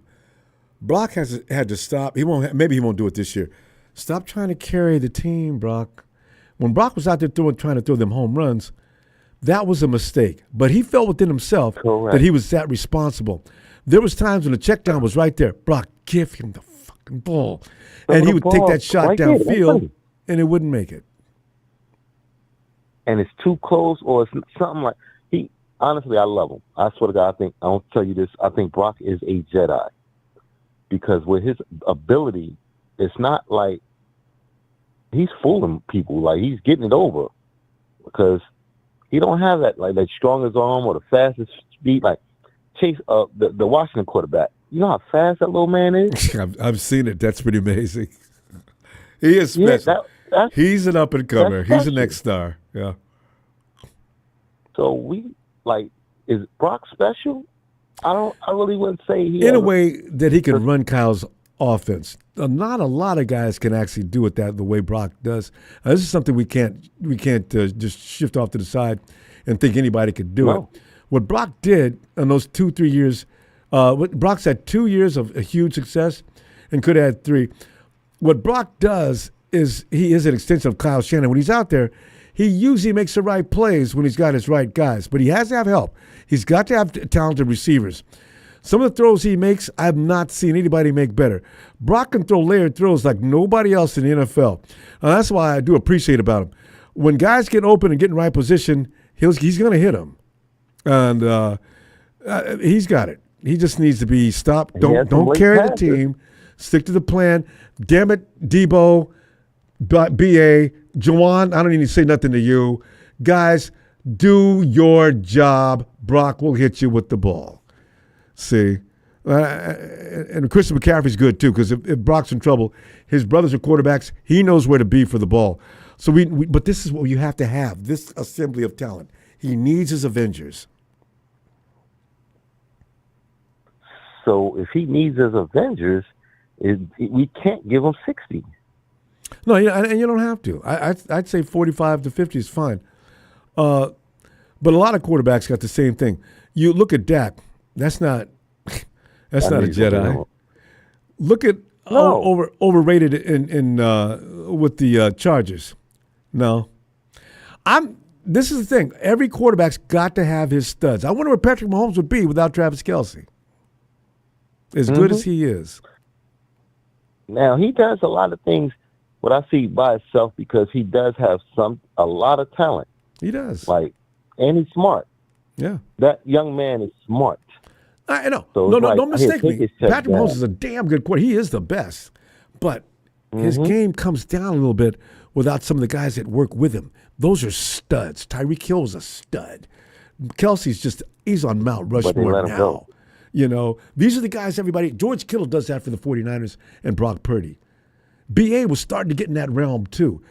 Brock had to stop. Maybe he won't do it this year. Stop trying to carry the team, Brock. When Brock was out there trying to throw them home runs, that was a mistake. But he felt within himself that he was that responsible. There was times when the check down was right there. Brock, give him the fucking ball. And he would take that shot downfield, and it wouldn't make it. And it's too close, or it's something like honestly, I love him. I swear to God, I don't tell you this, I think Brock is a Jedi. Because with his ability, it's not like he's fooling people. Like, he's getting it over. Because he don't have that, like, that strongest arm or the fastest speed. Like, Chase, the Washington quarterback. You know how fast that little man is? I've seen it. That's pretty amazing. He is special. Yeah, he's an up-and-comer. He's the next star. Yeah. So is Brock special? I really wouldn't say he. In a way that he can run Kyle's offense. Not a lot of guys can actually do it the way Brock does. This is something we can't just shift off to the side and think anybody could do it. What Brock did in those 2-3 years, Brock's had 2 years of a huge success and could have had 3. What Brock does is he is an extension of Kyle Shanahan. When he's out there, he usually makes the right plays when he's got his right guys, but he has to have help. He's got to have talented receivers. Some of the throws he makes, I have not seen anybody make better. Brock can throw layered throws like nobody else in the NFL. That's why I do appreciate about him. When guys get open and get in the right position, he's going to hit them. And he's got it. He just needs to be stopped. Don't carry the team. Stick to the plan. Damn it, Debo, BA, Jawan, I don't need to say nothing to you. Guys, do your job. Brock will hit you with the ball. See? And Christian McCaffrey's good, too, because if Brock's in trouble, his brothers are quarterbacks. He knows where to be for the ball. So but this is what you have to have, this assembly of talent. He needs his Avengers. So if he needs his Avengers, we can't give him 60. No, and you don't have to. I'd say 45 to 50 is fine. But a lot of quarterbacks got the same thing. You look at Dak. That's not a Jedi. Look at overrated in with the Chargers. No, This is the thing. Every quarterback's got to have his studs. I wonder where Patrick Mahomes would be without Travis Kelce. As good as he is. Now, he does a lot of things, what I see by itself, because he does have a lot of talent. He does. And he's smart. Yeah. That young man is smart. I know. So don't mistake me. Patrick Mahomes is a damn good quarterback. He is the best. But his game comes down a little bit without some of the guys that work with him. Those are studs. Tyreek Hill is a stud. Kelsey's he's on Mount Rushmore now. You know, these are the guys George Kittle does that for the 49ers and Brock Purdy. B.A. was starting to get in that realm too.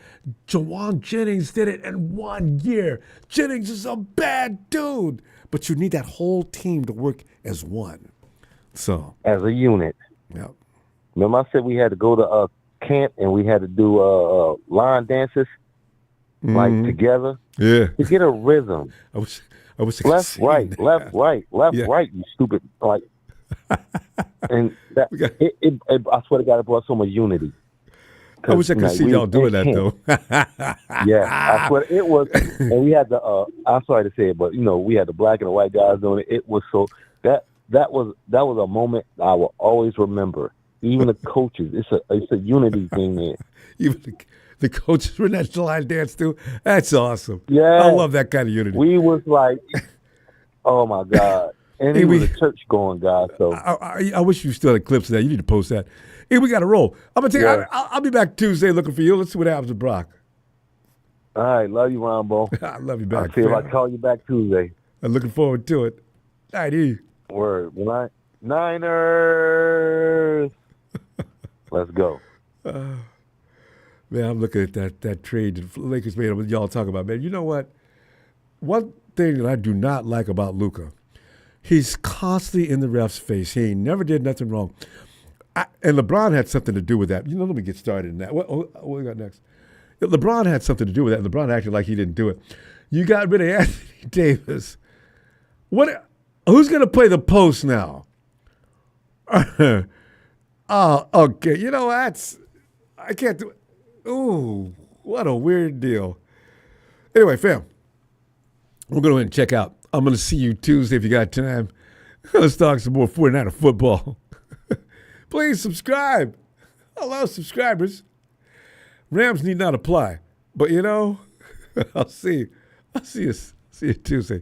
Jawan Jennings did it in 1 year. Jennings is a bad dude. But you need that whole team to work as one. So as a unit. Yeah. Remember I said we had to go to camp and we had to do line dances like together? Yeah. To get a rhythm. I wish left, right, that. left, right, left, right, you stupid. Like, and that, I swear to God, it brought so much unity. I wish I could see y'all doing that, though. Yeah, I swear it was. And we had I'm sorry to say it, but, you know, we had the black and the white guys doing it. It was so, that was a moment I will always remember. Even the coaches, it's a unity thing there. Even the coaches were in that line dance too. That's awesome. Yeah, I love that kind of unity. We was like, oh my God, and he was a church going guy. So I wish you still had clips of that. You need to post that. Hey, we got to roll. I'm gonna I'll be back Tuesday looking for you. Let's see what happens with Brock. All right, love you, Ronbo. I love you back. I'll see if I call you back Tuesday. I'm looking forward to it. ID. Word. Niners. Let's go. Man, I'm looking at that trade that Lakers made. Y'all talk about, man. You know what? One thing that I do not like about Luka, he's constantly in the ref's face. He ain't never did nothing wrong. And LeBron had something to do with that. You know, let me get started in that. What we got next? LeBron had something to do with that. LeBron acted like he didn't do it. You got rid of Anthony Davis. Who's going to play the post now? Oh, okay. You know, I can't do it. Ooh, what a weird deal. Anyway, fam, we're going to go ahead and check out. I'm going to see you Tuesday if you got time. Let's talk some more 49er football. Please subscribe. I love subscribers. Rams need not apply. But, you know, I'll see you Tuesday.